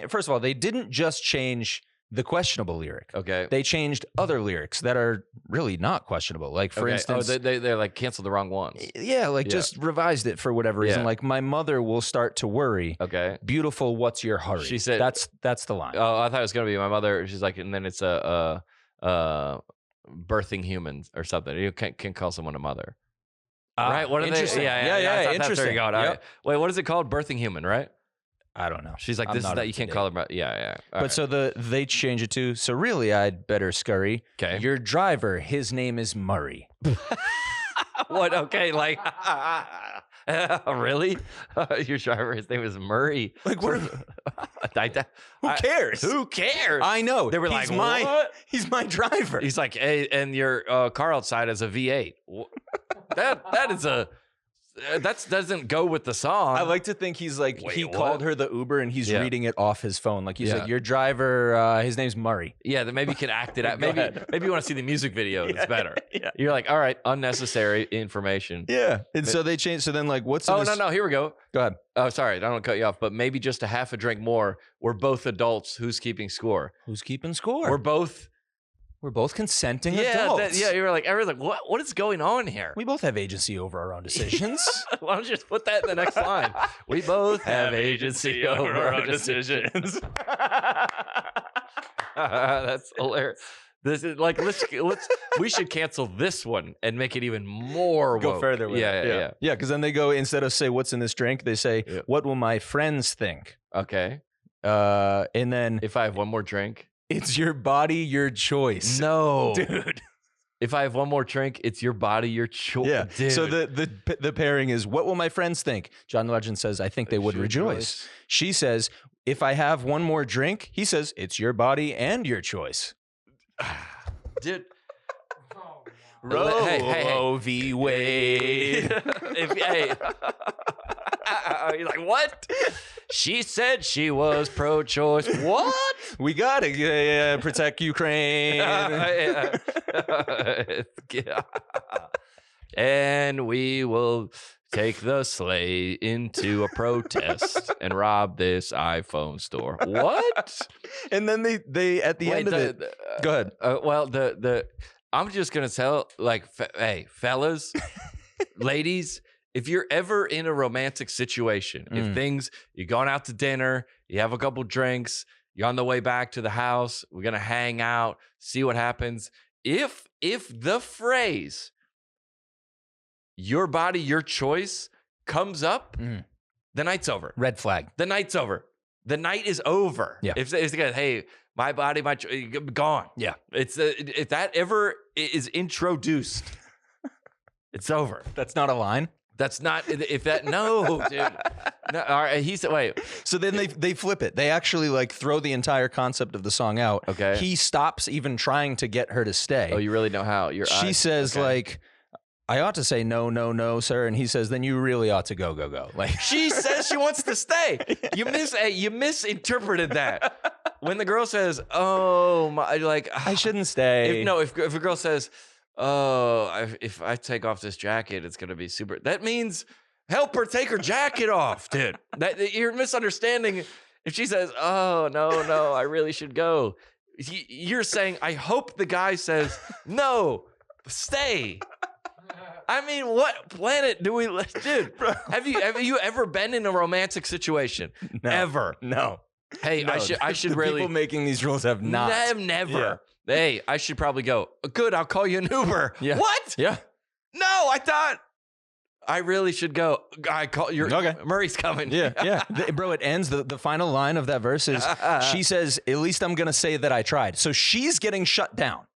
first of all, they didn't just change the questionable lyric. Okay. They changed other lyrics that are really not questionable. Like for instance, they like canceled the wrong ones. Yeah, just revised it for whatever reason. Like my mother will start to worry. Okay. Beautiful, what's your hurry? She said that's the line. Oh, I thought it was gonna be my mother. She's like, and then it's birthing humans or something. You can't call someone a mother. Right? What are they? Yeah. Interesting. Yep. Wait, what is it called? Birthing human, right? I don't know. She's like, this is that you can't call them. Yeah. But so they change it to, so really I'd better scurry. Okay. Your driver, his name is Murray. What? Okay, like, really? Your driver, his name is Murray. Like, what? Who cares? Who cares? I know. They were like, what? He's my driver. He's like, hey, and your car outside is a V8. That is that doesn't go with the song. I like to think he's like, called her the Uber and he's reading it off his phone. Like he's like, your driver, his name's Murray. Yeah, then maybe you can act it out. Maybe you want to see the music video. It's better. Yeah. You're like, all right, unnecessary information. Yeah. And so they changed. So then like, what's no, here we go. Go ahead. Oh, sorry, I don't want to cut you off, but maybe just a half a drink more. We're both adults. Who's keeping score? Who's keeping score? We're both consenting adults. You were like, everyone's like, what is going on here? We both have agency over our own decisions. Why don't you just put that in the next line? We both have agency over our own decisions. That's hilarious. This is like, we should cancel this one and make it even more go woke. further with it. Yeah, because then they go, instead of say what's in this drink, they say what will my friends think? Okay. And then if I have one more drink, it's your body, your choice. No, dude. If I have one more drink, it's your body, your choice. Yeah. Dude. So the pairing is, what will my friends think? John Legend says, I think they would rejoice. She says, if I have one more drink, he says, it's your body and your choice. Dude. Roe v. Wade. You're like, what? She said she was pro-choice. What? We gotta protect Ukraine. And we will take the sleigh into a protest and rob this iPhone store. What? And then they at the end of it. Go ahead. Well, I'm just gonna tell, like, hey, fellas, ladies, if you're ever in a romantic situation, if you're going out to dinner, you have a couple drinks, you're on the way back to the house, we're gonna hang out, see what happens. If the phrase "your body, your choice" comes up, the night's over. Red flag. The night's over. The night is over. Yeah. If it's like, hey, my body, my choice, gone. Yeah. It's if that ever is introduced, it's over. That's not a line. That's not if that. No, dude. No, all right. He said, wait. So then they flip it. They actually like throw the entire concept of the song out. Okay. He stops even trying to get her to stay. Oh, you really know how? She says like, I ought to say no, no, no, sir. And he says, then you really ought to go, go, go. Like she says she wants to stay. You misinterpreted that. When the girl says, "Oh my," like I shouldn't stay. If a girl says, "Oh, if I take off this jacket, it's gonna be super," that means help her take her jacket off, dude. You're misunderstanding. If she says, "Oh no, I really should go," you're saying, "I hope the guy says no, stay." I mean, what planet do we live, dude? Have you ever been in a romantic situation? No. Ever? No. Hey, no. I should really. People making these rules have not. Never. Yeah. Hey, I should probably go. Good, I'll call you an Uber. Yeah. What? Yeah. No, I thought I really should go. I call your okay. Murray's coming. Yeah. Bro, it ends. The final line of that verse is she says, "At least I'm gonna say that I tried." So she's getting shut down.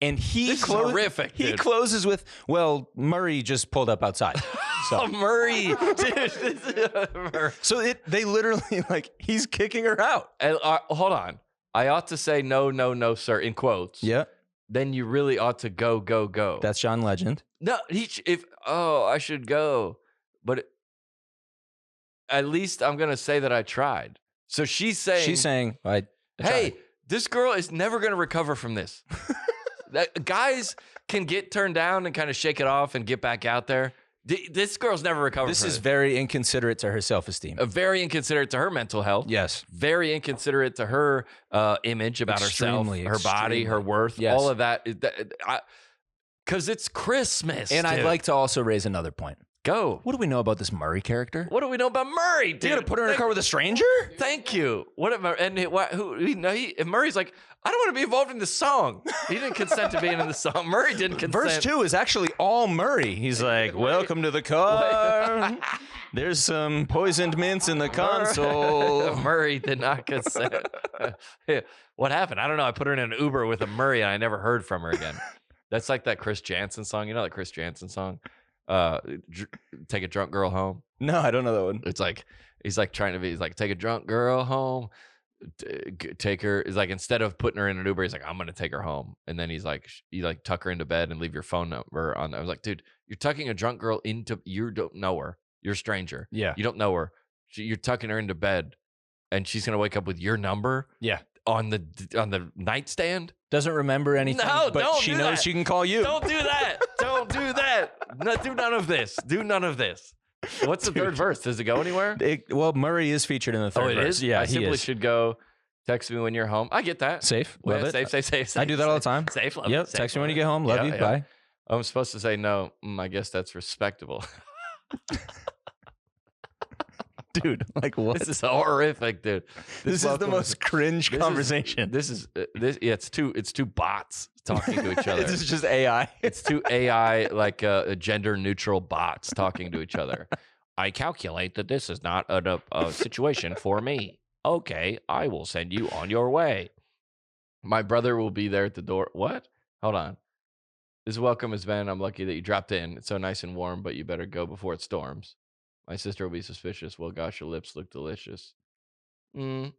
And this is horrific. He closes with, "Well, Murray just pulled up outside." So. Oh, Murray, dude. So they literally he's kicking her out. Hold on. I ought to say no, sir, in quotes. Yeah. Then you really ought to go, go, go. That's John Legend. No, I should go, but at least I'm gonna say that I tried. So she's saying, I hey, this girl is never gonna recover from this. Guys can get turned down and kind of shake it off and get back out there. This girl's never recovered. This is very inconsiderate to her self-esteem. Very inconsiderate to her mental health. Yes. Very inconsiderate to her image about herself, her body, her worth, all of that. Because it's Christmas. And I'd like to also raise another point. Go. What do we know about this Murray character? What do we know about Murray, dude? You're going to put her in a car with a stranger? Thank you. And Murray's like, I don't want to be involved in the song. He didn't consent to being in the song. Murray didn't consent. Verse 2 is actually all Murray. He's like, welcome to the car. There's some poisoned mints in the console. Murray did not consent. What happened? I don't know. I put her in an Uber with a Murray and I never heard from her again. That's like that Chris Jansen song. You know that Chris Jansen song? Take a drunk girl home. No, I don't know that one. It's like he's like take a drunk girl home, take her. It's like instead of putting her in an Uber, he's like, I'm gonna take her home, and then he's like, you like tuck her into bed and leave your phone number on. I was like, dude, you're tucking a drunk girl into, you don't know her, you're a stranger, yeah, you don't know her, you're tucking her into bed, and she's gonna wake up with your number, yeah, on the nightstand. Doesn't remember anything, but she knows she can call you. Don't do that. Don't do that. No, do none of this. Do none of this. What's the third verse? Does it go anywhere? Well, Murray is featured in the third verse. It is? Yeah, I simply should go, text me when you're home. I get that. Safe. Love it. Safe. I do that all the time. Safe. Love yep. it. Text me when you get home. Love you. Yeah. Bye. I'm supposed to say no. I guess that's respectable. Dude, like what? This is horrific, dude. This is the most cringe conversation. It's two bots talking to each other. This is just AI. It's two AI, like gender neutral bots talking to each other. I calculate that this is not a situation for me. Okay, I will send you on your way. My brother will be there at the door. What? Hold on. This welcome has been, I'm lucky that you dropped in. It's so nice and warm, but you better go before it storms. My sister will be suspicious. Well, gosh, your lips look delicious. Well,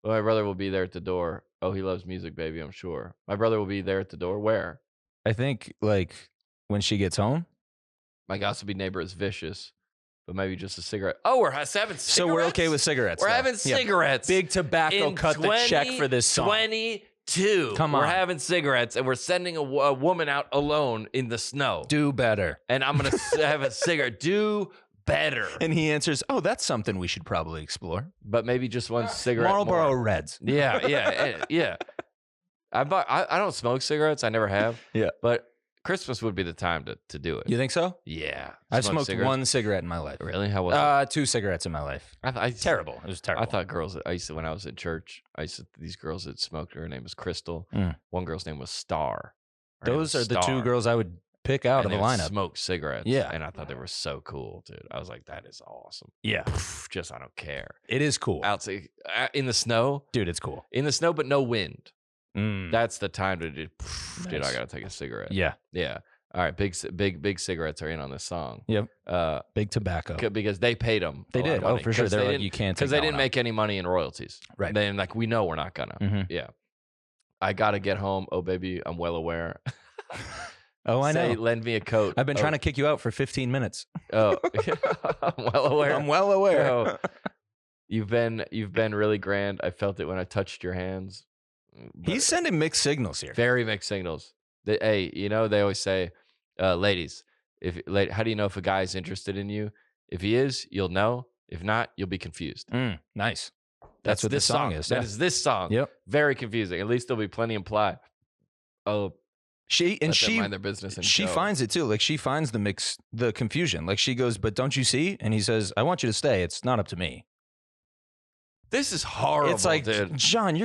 my brother will be there at the door. Oh, he loves music, baby, I'm sure. My brother will be there at the door. Where? I think, like, when she gets home. My gossipy neighbor is vicious. but maybe just a cigarette. Oh, we're having cigarettes. So we're okay with cigarettes. We're though. having cigarettes. Big Tobacco cut the check for this song. 22. Come on. We're having cigarettes, and we're sending a woman out alone in the snow. Do better. And I'm going to have a cigarette. Do better. And he answers, oh, that's something we should probably explore. But maybe just one cigarette Marlboro more. Reds. Yeah. I don't smoke cigarettes. I never have. Yeah. But Christmas would be the time to do it. You think so? Yeah. I've smoked cigarettes. one cigarette in my life. Really? How was it? 2 cigarettes in my life. Terrible. It was terrible. I thought girls, when I was in church, these girls that smoked, her name was Crystal. One girl's name was Star. Those are the 2 girls I would pick out of the lineup. Smoke cigarettes. Yeah. And I thought they were so cool, dude. I was like, that is awesome. Yeah. Just, I don't care. It is cool. Outside, in the snow. Dude, it's cool. In the snow, but no wind. Mm. That's the time to do, dude, Nice. I got to take a cigarette. Yeah. Yeah. All right. Big cigarettes are in on this song. Yep. Big Tobacco. Because they paid them. They did. Oh, for sure. They're like, you can't take because they didn't make any money in royalties. Right. Then, like, we know we're not gonna. Mhm. Yeah. I got to get home. Oh, baby, I'm well aware. Oh, I know. Lend me a coat. I've been trying to kick you out for 15 minutes. Oh, I'm well aware. I'm well aware. Oh, you've been really grand. I felt it when I touched your hands. But He's sending mixed signals here. very mixed signals. Hey, they always say, ladies, how do you know if a guy is interested in you? If he is, you'll know. If not, you'll be confused. Nice. That's what this song is. That is this song. Yep. Very confusing. At least there'll be plenty implied. Oh, She mind their business. And she go. finds it too. Like she finds the confusion. Like she goes, but don't you see? And he says, I want you to stay. It's not up to me. This is horrible. It's like, dude. John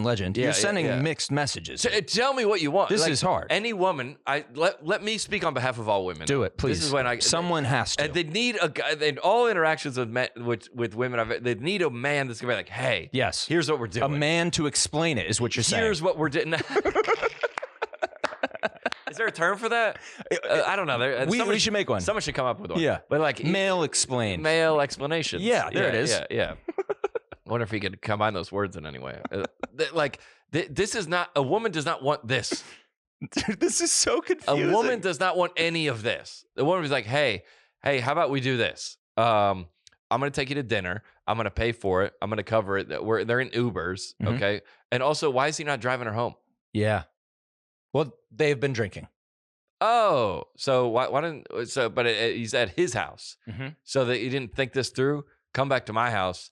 Legend. Yeah, you're sending yeah. mixed messages. Tell me what you want. This is hard. Any woman, let me speak on behalf of all women. Do it, please. This is when someone has to. And they need a guy. In all interactions with men, with women, they need a man that's gonna be like, hey, yes, here's what we're doing. A man to explain it is what you're saying. Here's what we're doing. Is there a term for that? I don't know. We should make one. Someone should come up with one. Yeah, but like male explain. Male explanation. Yeah, there it is. Yeah. I wonder if he could combine those words in any way. This is not, a woman does not want this. Dude, this is so confusing. A woman does not want any of this. The woman is like, hey, how about we do this? I'm going to take you to dinner. I'm going to pay for it. I'm going to cover it. They're in Ubers, okay? And also, why is he not driving her home? Yeah. Well, they've been drinking. Oh, so why didn't, but he's at his house. So that you didn't think this through? Come back to my house.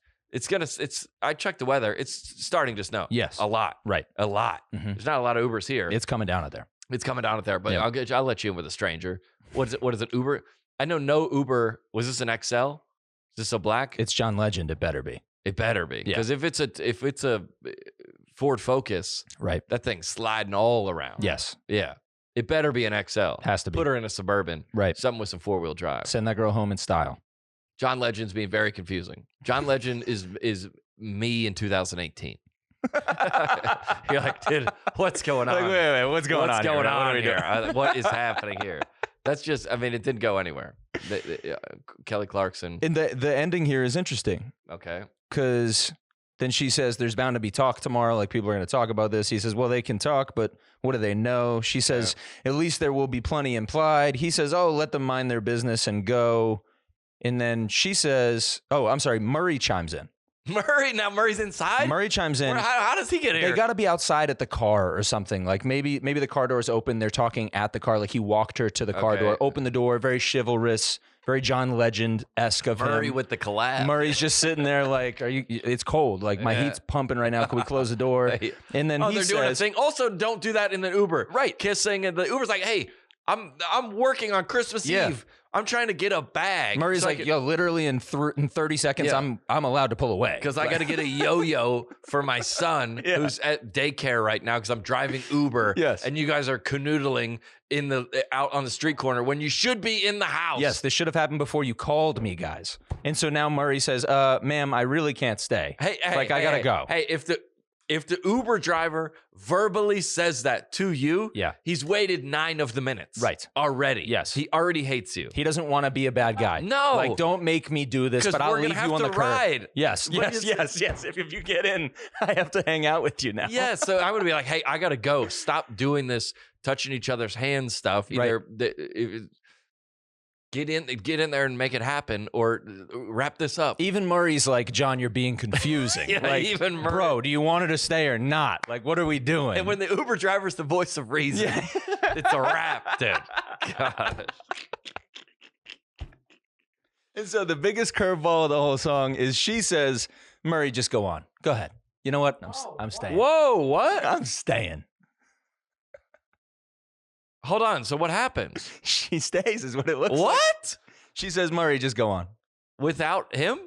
I checked the weather. It's starting to snow. Yes. A lot. Right. A lot. There's not a lot of Ubers here. It's coming down out there. It's coming down out there, but Yeah. I'll let you in with a stranger. What is it? Uber? I know no Uber. Was this an XL? Is this a black? It's John Legend. It better be. It better be. Yeah. Because if it's a Ford Focus, right, that thing's sliding all around. Yes. Yeah. It better be an XL. Has to be. Put her in a Suburban. Right. Something with some 4-wheel drive. Send that girl home in style. John Legend's being very confusing. John Legend is me in 2018. You're like, dude, what's going on? Like, wait, what's going on? What's going on here? here? What is happening here? That's just, I mean, it didn't go anywhere. Kelly Clarkson. And the ending here is interesting. Okay. Because then she says there's bound to be talk tomorrow. Like people are going to talk about this. He says, well, they can talk, but what do they know? She says, at least there will be plenty implied. He says, oh, let them mind their business and go. And then she says, oh, I'm sorry, Murray chimes in. Murray's inside? Murray chimes in. How does he get here? They got to be outside at the car or something. Like maybe the car door is open. They're talking at the car. Like he walked her to the car door, opened the door, very chivalrous, very John Legend-esque of Murray him. with the collab. Murray's just sitting there like, it's cold. Like my heat's pumping right now. Can we close the door? And then he they're says, doing a thing. Also, don't do that in the Uber. Right. Kissing. And the Uber's like, hey, I'm working on Christmas Eve. I'm trying to get a bag. Murray's like, yo, literally in 30 seconds, I'm allowed to pull away. Because I got to get a yo-yo for my son who's at daycare right now because I'm driving Uber. Yes. And you guys are canoodling out on the street corner when you should be in the house. Yes, this should have happened before you called me, guys. And so now Murray says, ma'am, I really can't stay. I gotta go. Hey, if the Uber driver verbally says that to you, he's waited 9 of the minutes. Right. Already. Yes. He already hates you. He doesn't want to be a bad guy. No. Like, don't make me do this, but I'll leave you on the curb. Yes. If you get in, I have to hang out with you now. Yeah, so I would be like, hey, I got to go. Stop doing this touching each other's hands stuff. Either get in there and make it happen, or wrap this up. Even Murray's like, John, you're being confusing. Yeah, like, even Murray. Bro, do you want her to stay or not? Like, what are we doing? And when the Uber driver's the voice of reason, it's a wrap, dude. Gosh. And so the biggest curveball of the whole song is she says, Murray, just go on. Go ahead. You know what? I'm staying. Whoa, what? I'm staying. Hold on. So what happens? She stays is what it looks like. What? She says, Murray, just go on. Without him?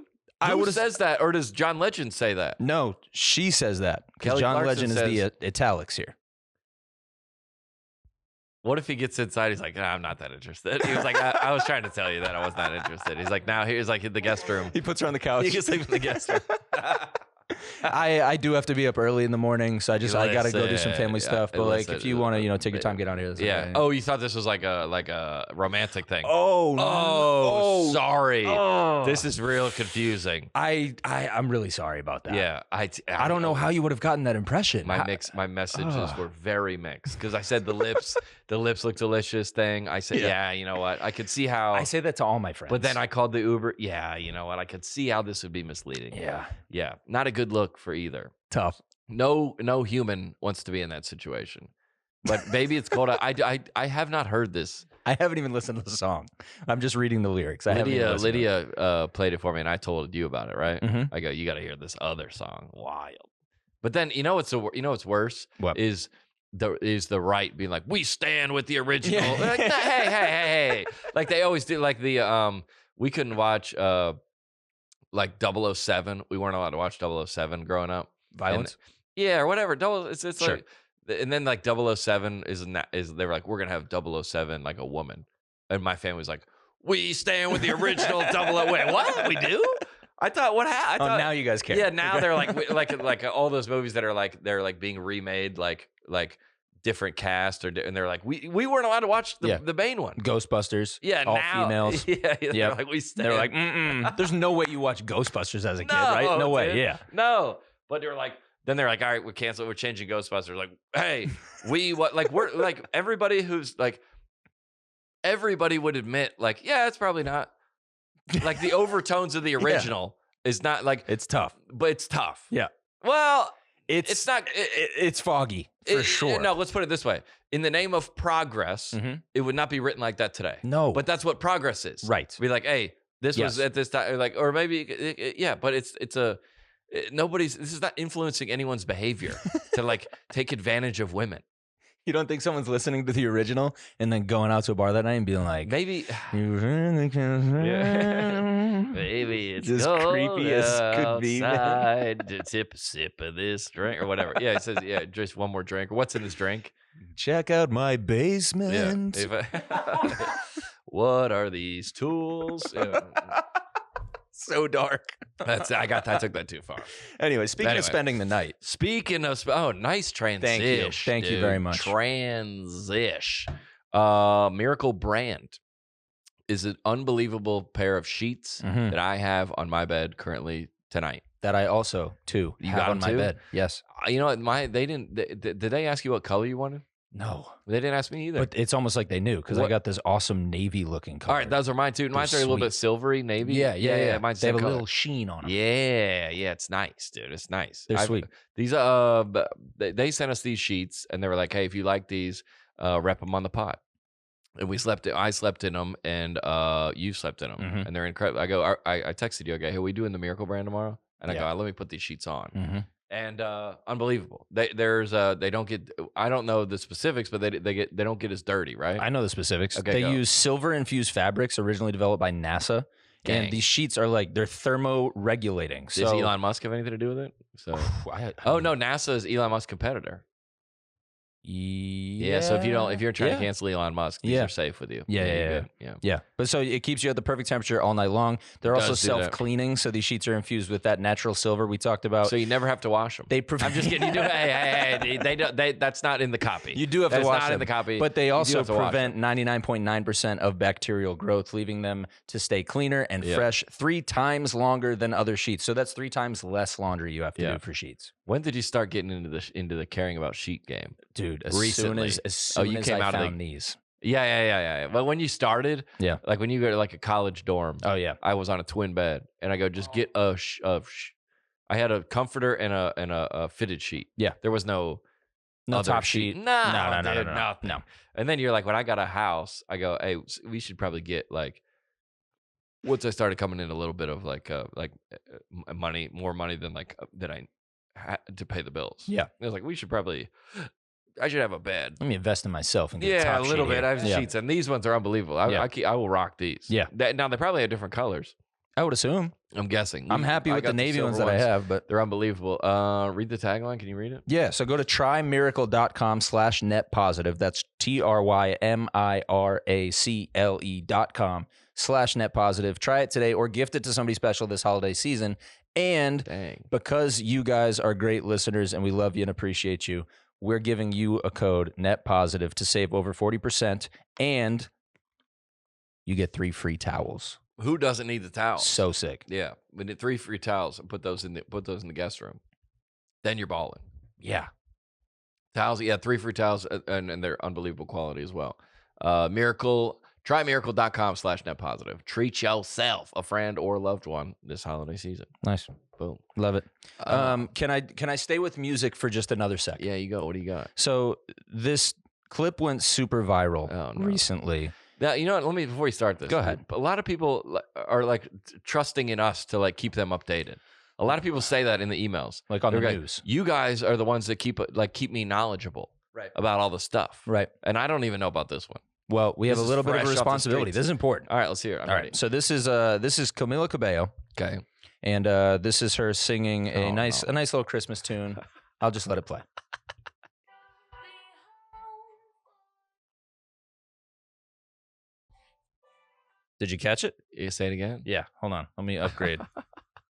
Who says that? Or does John Legend say that? No, she says that. Because John Clarkson Legend is the italics here. What if he gets inside? He's like, I'm not that interested. He was like, I was trying to tell you that I was not interested. He's like, now here's like in the guest room. He puts her on the couch. He can sleep in the guest room. I do have to be up early in the morning, so I got to go do some family stuff. But like, if you want to, take your time, get down here. Yeah. Okay. Oh, you thought this was like a romantic thing? Oh, sorry. Oh. This is real confusing. I'm really sorry about that. Yeah. I don't know how you would have gotten that impression. My messages were very mixed because I said the lips look delicious thing. I said, yeah, you know what? I could see how. I say that to all my friends. But then I called the Uber. Yeah, you know what? I could see how this would be misleading. Yeah. Yeah. Not a good look for either. Tough. No human wants to be in that situation. But maybe it's cold. I have not heard this. I haven't even listened to the song. I'm just reading the lyrics. Lydia played it for me, and I told you about it, right? Mm-hmm. I go, you got to hear this other song. Wild. But then what's worse? What? Is the right being like, we stand with the original. Yeah. Like, hey. Like they always do. Like the we couldn't watch like 007. We weren't allowed to watch 007 growing up. Violence? Or whatever. It's sure. like, and then like 007 is they were like, we're gonna have 007 like a woman, and my family was like, we stand with the original 007. Wait, what? We do? I thought what happened? Now you guys care. Yeah, now they're like all those movies that are like they're like being remade like different cast and they're like we weren't allowed to watch the main one. Ghostbusters. Yeah, all now, females. Yeah, they're like we stand. They're like, there's no way you watch Ghostbusters as a kid, right? No way. Dude. Yeah. No, but they're like. Then they're like, all right, we're changing Ghostbusters. Like, hey, we're like everybody who's like, everybody would admit, like, yeah, it's probably not. Like the overtones of the original is not like it's tough, but it's tough. Yeah. Well, it's not. It's foggy for sure. No, let's put it this way: in the name of progress, it would not be written like that today. No, but that's what progress is. Right. Be like, hey, this was at this time, like, or maybe, but it's a. This is not influencing anyone's behavior to like take advantage of women. You don't think someone's listening to the original and then going out to a bar that night and being like, maybe, maybe it's as creepy as could be. To tip a sip of this drink or whatever. Yeah, it says just one more drink. Or what's in this drink? Check out my basement. Yeah. What are these tools? Yeah. So dark. I took that too far. Anyway, speaking of spending the night. Speaking of, nice transition. Thank you very much. Transition. Miracle Brand is an unbelievable pair of sheets that I have on my bed currently tonight. That I also too have on my bed. Yes. You know what? Did they ask you what color you wanted? No. They didn't ask me either. But it's almost like they knew because I got this awesome navy looking color. All right, those are mine too. Mine's are a little bit silvery navy. Yeah. Mine's they have color. A little sheen on them. Yeah, it's nice, dude. It's nice. They're sweet. These they sent us these sheets and they were like, hey, if you like these, rep them on the pod. And I slept in them, and you slept in them, and they're incredible. I texted you, hey, are we doing the Miracle Brand tomorrow? And I go, let me put these sheets on. And unbelievable. They don't get. I don't know the specifics, but they don't get as dirty, right? I know the specifics. Okay, they use silver infused fabrics originally developed by NASA, and these sheets are like they're thermo-regulating. So, does Elon Musk have anything to do with it? So, no, NASA is Elon Musk's competitor. Yeah. So if you're trying to cancel Elon Musk, these are safe with you. Yeah. But so it keeps you at the perfect temperature all night long. They're also self-cleaning, so these sheets are infused with that natural silver we talked about. So you never have to wash them. I'm just kidding. You do. Hey. They don't. That's not in the copy. You do have to wash them. That's not in the copy. But they also prevent 99.9% of bacterial growth, leaving them to stay cleaner and fresh 3 times longer than other sheets. So that's 3 times less laundry you have to do for sheets. When did you start getting into the caring about sheet game? Dude, as soon as I found these. Yeah. But when you started, Yeah. like when you go to like a college dorm, Oh yeah. I was on a twin bed, and I go just get I had a comforter and a fitted sheet. Yeah. There was no other top sheet. No, No. dude, nothing. No. And then you're like, when I got a house, I go, hey, we should probably get like. Once I started coming in a little bit of money, more money than that I had to pay the bills. Yeah. I was like, I should have a bed. Let me invest in myself and get a Yeah, top a little sheet bit. here. I have sheets, and these ones are unbelievable. I will rock these. Yeah. Now they probably have different colors. I would assume. I'm guessing. I'm happy with the navy ones that I have, but they're unbelievable. Read the tagline. Can you read it? yeah. So go to trymiracle.com/net positive. That's TRYMIRACLE.com/net positive. Try it today or gift it to somebody special this holiday season. And because you guys are great listeners and we love you and appreciate you, we're giving you a code net positive to save over 40%, and you get 3 free towels. Who doesn't need the towels? So sick. Yeah, we need 3 free towels and put those in the guest room. Then you're balling. Yeah. Towels, 3 free towels, and they're unbelievable quality as well. Trymiracle.com/net positive. Treat yourself, a friend or loved one this holiday season. Nice. Boom. Love it. Can I stay with music for just another second? Yeah, you go. What do you got? So this clip went super viral recently. Now, you know what? Before we start this, go ahead. A lot of people are like trusting in us to like keep them updated. A lot of people say that in the emails, like on the news. You guys are the ones that keep me knowledgeable about all the stuff. Right. And I don't even know about this one. Well, we have a little bit of a responsibility. This is important. All right, let's hear it. I'm ready. So this is Camila Cabello. Okay. And this is her singing a nice little Christmas tune. I'll just let it play. Did you catch it? You say it again? Yeah. Hold on. Let me upgrade. Let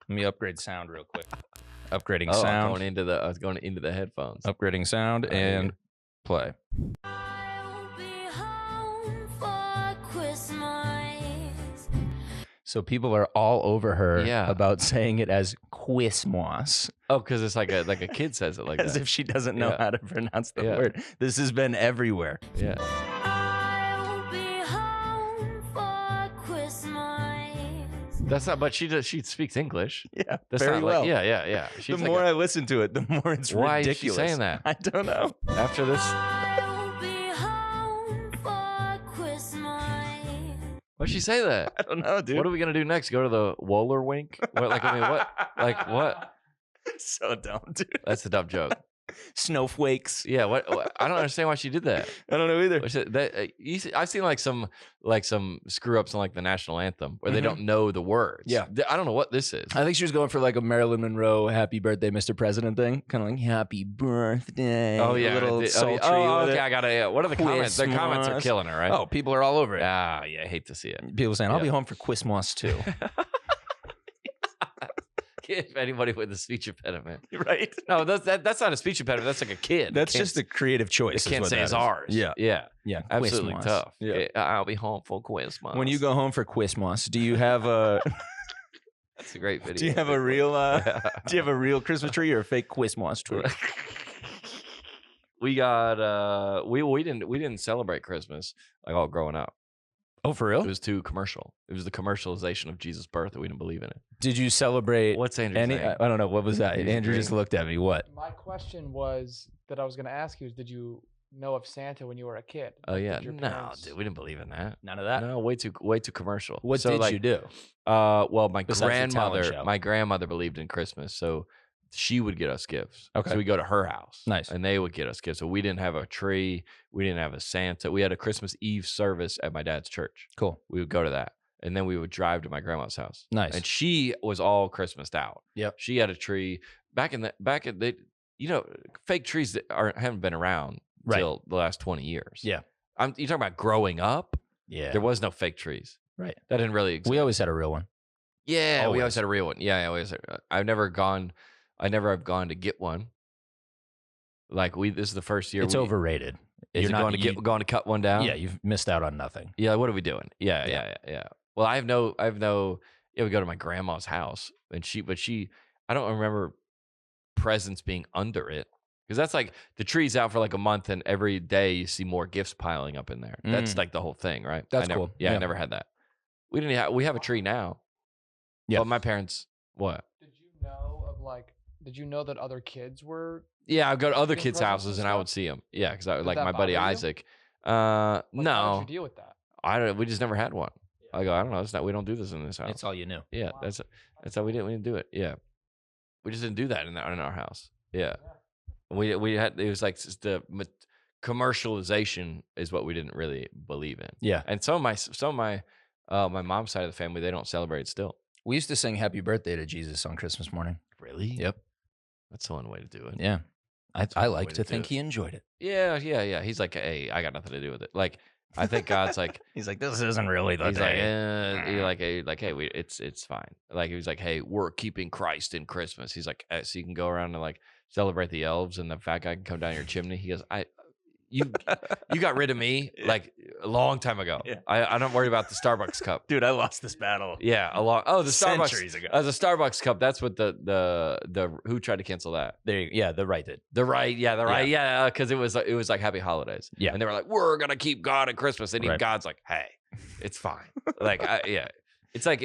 me upgrade sound real quick. Upgrading sound. I was going into the headphones. Upgrading sound and play. So people are all over her about saying it as Quismos. Oh, because it's like a kid says it like as that. if she doesn't know how to pronounce the word. This has been everywhere. Yeah. That's not, but she speaks English. Yeah, that's very not well. Like, yeah. The more I listen to it, the more it's why ridiculous. Why is she saying that? I don't know. After this, why'd she say that? I don't know, dude. What are we gonna do next? Go to the Wohler Wink? What? So dumb, dude. That's a dumb joke. Snowflakes. Yeah, what? I don't understand why she did that. I don't know either. I've seen like some screw ups in like the national anthem where they don't know the words. Yeah, I don't know what this is. I think she was going for like a Marilyn Monroe "Happy Birthday, Mr. President" thing, kind of like "Happy Birthday." Oh yeah, a little sultry. Okay, I gotta. What are the comments? Their comments are killing her, right? Oh, people are all over it. Yeah, I hate to see it. People saying, "I'll be home for Quismos too." If anybody with a speech impediment, right? No, that's not a speech impediment. That's like a kid. That's just a creative choice. They can't say it's ours. Yeah. Absolutely Quismos. tough. Yeah. I'll be home for Quismos. When you go home for Quismos, do you have a? That's a great video. Do you have a real? Do you have a real Christmas tree or a fake Quismos tree? We got we didn't celebrate Christmas like all growing up. Oh, for real? It was too commercial. It was the commercialization of Jesus' birth that we didn't believe in it. Did you celebrate? What's Andrew saying? I don't know. What was that? Andrew just looked at me. What? My question was that I was going to ask you is, did you know of Santa when you were a kid? Oh yeah, no, dude, we didn't believe in that. None of that. No, way too commercial. What did you do? Well, my Besides grandmother believed in Christmas, so she would get us gifts. Okay. So we go to her house. Nice. And they would get us gifts. So we didn't have a tree. We didn't have a Santa. We had a Christmas Eve service at my dad's church. Cool. We would go to that. And then we would drive to my grandma's house. Nice. And she was all Christmased out. Yep. She had a tree. Back in the fake trees that haven't been around until the last 20 years. Yeah. You're talking about growing up? Yeah. There was no fake trees. Right. That didn't really exist. We always had a real one. Yeah, we always had a real one. Yeah, I never have gone to get one. Like this is the first year. It's overrated. You're not going to cut one down. Yeah, you've missed out on nothing. Yeah, what are we doing? Yeah. Well, I have no. Yeah, we go to my grandma's house, and I don't remember presents being under it. Because that's like the tree's out for like a month, and every day you see more gifts piling up in there. That's like the whole thing, right? That's cool. Yeah, I never had that. We have a tree now. Yeah. But my parents, what? Did you know that other kids were? Yeah, I'd go to other Getting kids' presents houses and and I stuff? would see them. Yeah, because like that my buddy bother you? Isaac. How did No, you deal with that? I don't. We just never had one. I go, I don't know. It's not. We don't do this in this house. It's all you knew. Yeah, Wow. that's how we didn't do it. Yeah, we just didn't do that in our house. Yeah, we had it was like just the commercialization is what we didn't really believe in. Yeah. And some of my my mom's side of the family, they don't celebrate still. We used to sing Happy Birthday to Jesus on Christmas morning. Really? Yep. That's the one way to do it. Yeah. I like way to to do think it. he enjoyed it. Yeah. He's like, hey, I got nothing to do with it. Like, I think God's like, He's like, this isn't really the he's like, day. you're like, hey, it's fine. Like, he was like, hey, we're keeping Christ in Christmas. He's like, so you can go around and like celebrate the elves, and the fat guy can come down your chimney. He goes, you got rid of me like a long time ago. Yeah. I'm not worried about the Starbucks cup. Dude, I lost this battle. Yeah, the Centuries Starbucks ago. the Starbucks cup. That's what the who tried to cancel that. The right did. The right, yeah, because it was like Happy Holidays. Yeah. And they were like, we're gonna keep God at Christmas, and even Right. God's like, hey, it's fine. Like, it's like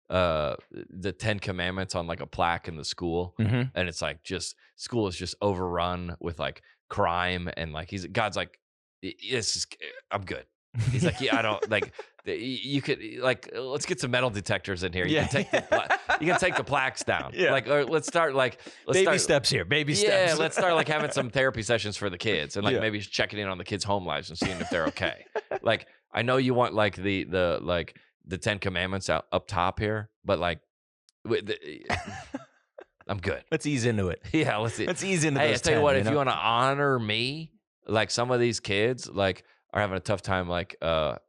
the 10 Commandments on like a plaque in the school, Mm-hmm. and it's like just school is just overrun with like crime, and like God's like, I'm good. He's like, yeah, I don't like. You could like, let's get some metal detectors in here. You can take the plaques down. Yeah. Like, or let's start Baby steps here. Baby steps. Yeah, let's start like having some therapy sessions for the kids, and like Yeah. maybe checking in on the kids' home lives and seeing if they're okay. Like, I know you want like the 10 Commandments up top here, but like, I'm good. Let's ease into it. Yeah, let's ease into Hey, I those tell you 10, what, if know? you want to honor me, like some of these kids, like are having a tough time, like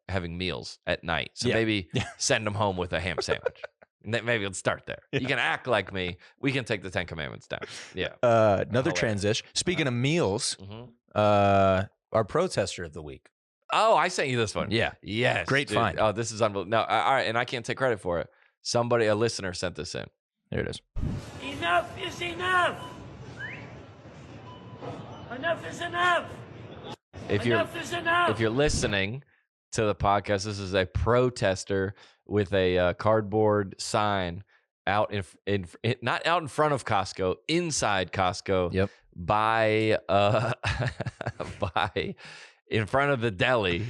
having meals at night. So Yeah. maybe Yeah. send them home with a ham sandwich. And then maybe let's start there. Yeah. You can act like me. We can take the 10 Commandments down. Yeah. Another Hilarious. transition. Speaking of meals, Mhm. our protester of the week. Oh, I sent you this one. Yeah. Yes. Great dude. find. Oh, this is unbelievable. No, all right, and I can't take credit for it. A listener sent this in. There it is. Enough is enough. Enough is enough. If Enough is enough. you're listening to the podcast, this is a protester with a cardboard sign out in not out in front of Costco, inside Costco. Yep. By in front of the deli,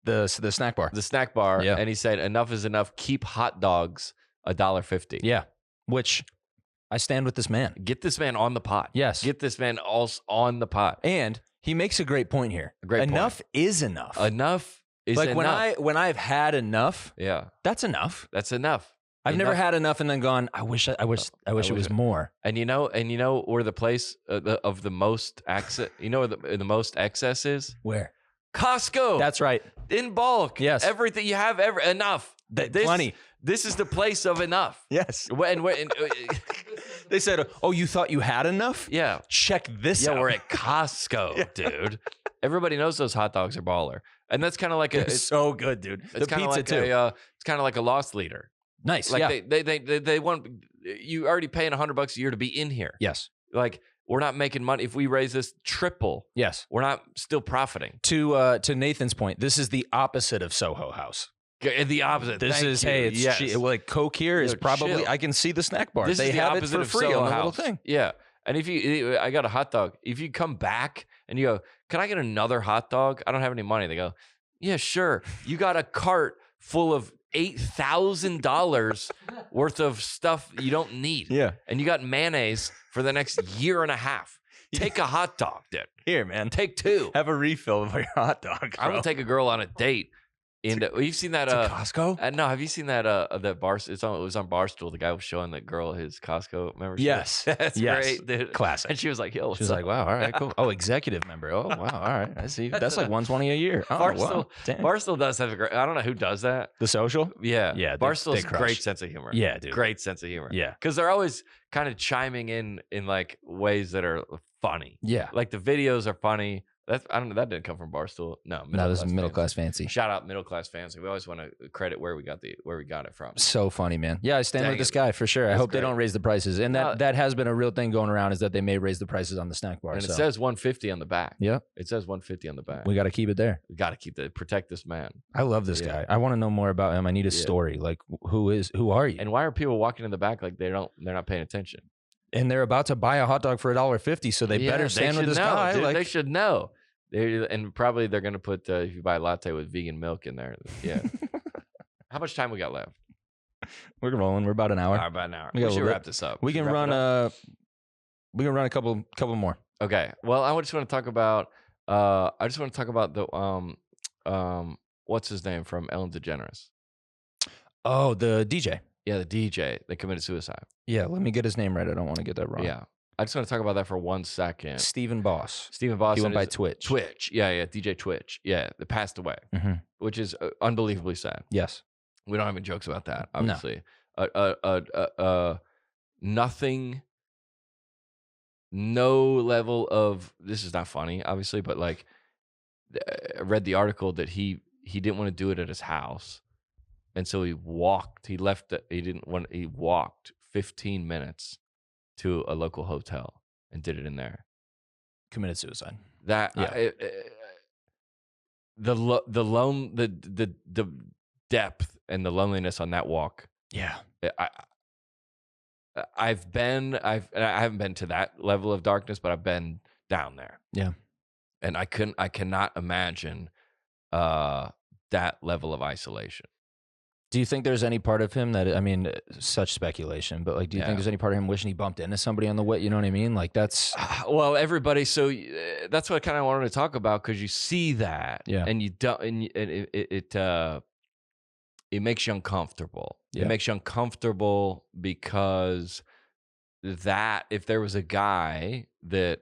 The snack bar. the snack bar, Yeah. and he said, "Enough is enough. Keep hot dogs $1.50." Yeah. Which I stand with this man. Get this man on the pot. Yes. Get this man also on the pot. And he makes a great point here. Great point. Enough is enough. Enough is like enough. when I've had enough, Yeah, that's enough. that's enough. I've never Enough. had enough and then gone, I wish it was more. And you know where the place of the most access, where the most excess is? Where? Costco. That's right. in bulk. Yes. Everything you have enough. Plenty. This is the place of enough. Yes. When They said, oh, you thought you had enough? yeah. Check this out. Yeah, we're at Costco, dude. Everybody knows those hot dogs are baller. And that's kind of like It's so good, dude. The it's kind of pizza like too. it's kind of like a loss leader. Nice. Like yeah. they want you already paying $100 a year to be in here. Yes. Like we're not making money. If we raise this triple, Yes. we're not still profiting. To Nathan's point, this is the opposite of Soho House. The opposite. This Thank is you. hey, it's Yes. like Coke here is Yo, probably chill. I can see the snack bar. This They is the have it opposite for of free Soho on the little House. thing. Yeah. And if I got a hot dog, if you come back and you go, can I get another hot dog? I don't have any money. They go, yeah, sure. You got a cart full of $8,000 worth of stuff you don't need. Yeah. And you got mayonnaise for the next year and a half. Take a hot dog, dude. Here, man. Take two. Have a refill of your hot dog. I will take a girl on a date. You've seen that? to Costco? No, have you seen that? That bar. It was on Barstool. The guy was showing that girl his Costco membership. Yes. That's Yes. great, dude. Classic. And she was like, "Yo," She was like, wow, all right, cool. Oh, executive member. Oh, wow, all right. I see. That's like $120 a year. Oh, Barstool, wow. Damn. Barstool does have a great. I don't know who does that. The social? Yeah, Yeah, Barstool's they crush. great sense of humor. Yeah, dude. Great sense of humor. Yeah. because they're always kind of chiming in like ways that are funny. Yeah. Like the videos are funny. I don't know. That didn't come from Barstool. No, No, this is middle fancy. class fancy. Shout out middle class fancy. We always want to credit where we got it from. So funny, man. Yeah, I stand Dang with this it. guy for sure. I That's hope they great. don't raise the prices. And No. that has been a real thing going around is that they may raise the prices on the snack bar. And so it says 150 on the back. yeah, It says 150 on the back. we got to keep it there. We got to protect this man. I love this Yeah. guy. I want to know more about him. I need his Yeah. story. Like, who are you? And why are people walking in the back like they're not paying attention? And they're about to buy a hot dog for $1.50, so they Yeah, better stand with should this know, guy. dude. Like, They should know. And probably they're going to put, if you buy a latte with vegan milk in there. Yeah. How much time we got left? we're rolling. We're about an hour. About an hour. We got We a should little wrap this up. We Should can wrap it run up? a couple more. Okay. Well, I just want to talk about. The what's his name from Ellen DeGeneres? Oh, the DJ. Yeah, the DJ that committed suicide. Yeah, let me get his name right. I don't want to get that wrong. Yeah, I just want to talk about that for 1 second. Stephen Boss. Stephen Boss. He went by Twitch. Twitch. Yeah, DJ Twitch. Yeah, that passed away, Mhm. which is unbelievably sad. Yes. We don't have any jokes about that, No. obviously. Nothing. No level of this is not funny, obviously, but like I read the article that he didn't want to do it at his house, and so he walked. He left. He walked 15 minutes to a local hotel and did it in there. Committed suicide. That Yeah. the depth and the loneliness on that walk. Yeah. I haven't been to that level of darkness, but I've been down there. Yeah. And I cannot imagine that level of isolation. Do you think there's any part of him that, I mean, such speculation, but like, do you think there's any part of him wishing he bumped into somebody on the way? You know what I mean? Like that's. Well, everybody. So that's what I kind of wanted to talk about because you see that, Yeah. and you don't, and it makes you uncomfortable. Yeah. It makes you uncomfortable because that if there was a guy that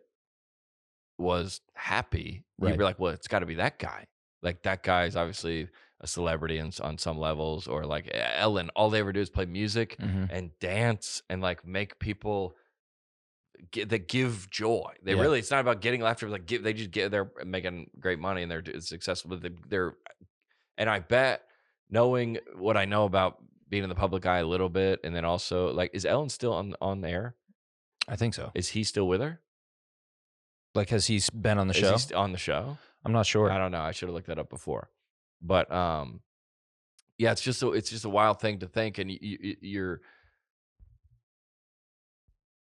was happy, Right. you'd be like, well, it's got to be that guy. Like that guy is obviously a celebrity on some levels, or like Ellen. All they ever do is play music Mhm. and dance and like make people that give joy. They Yeah. really, it's not about getting laughter. Like they just get, they're making great money and they're successful. But they're, and I bet knowing what I know about being in the public eye a little bit, and then also like, is Ellen still on air? I think so. Is he still with her? Like, has he been on the Is show? he on the show? I'm not sure. I don't know. I should have looked that up before. But yeah, it's just a wild thing to think, and you're.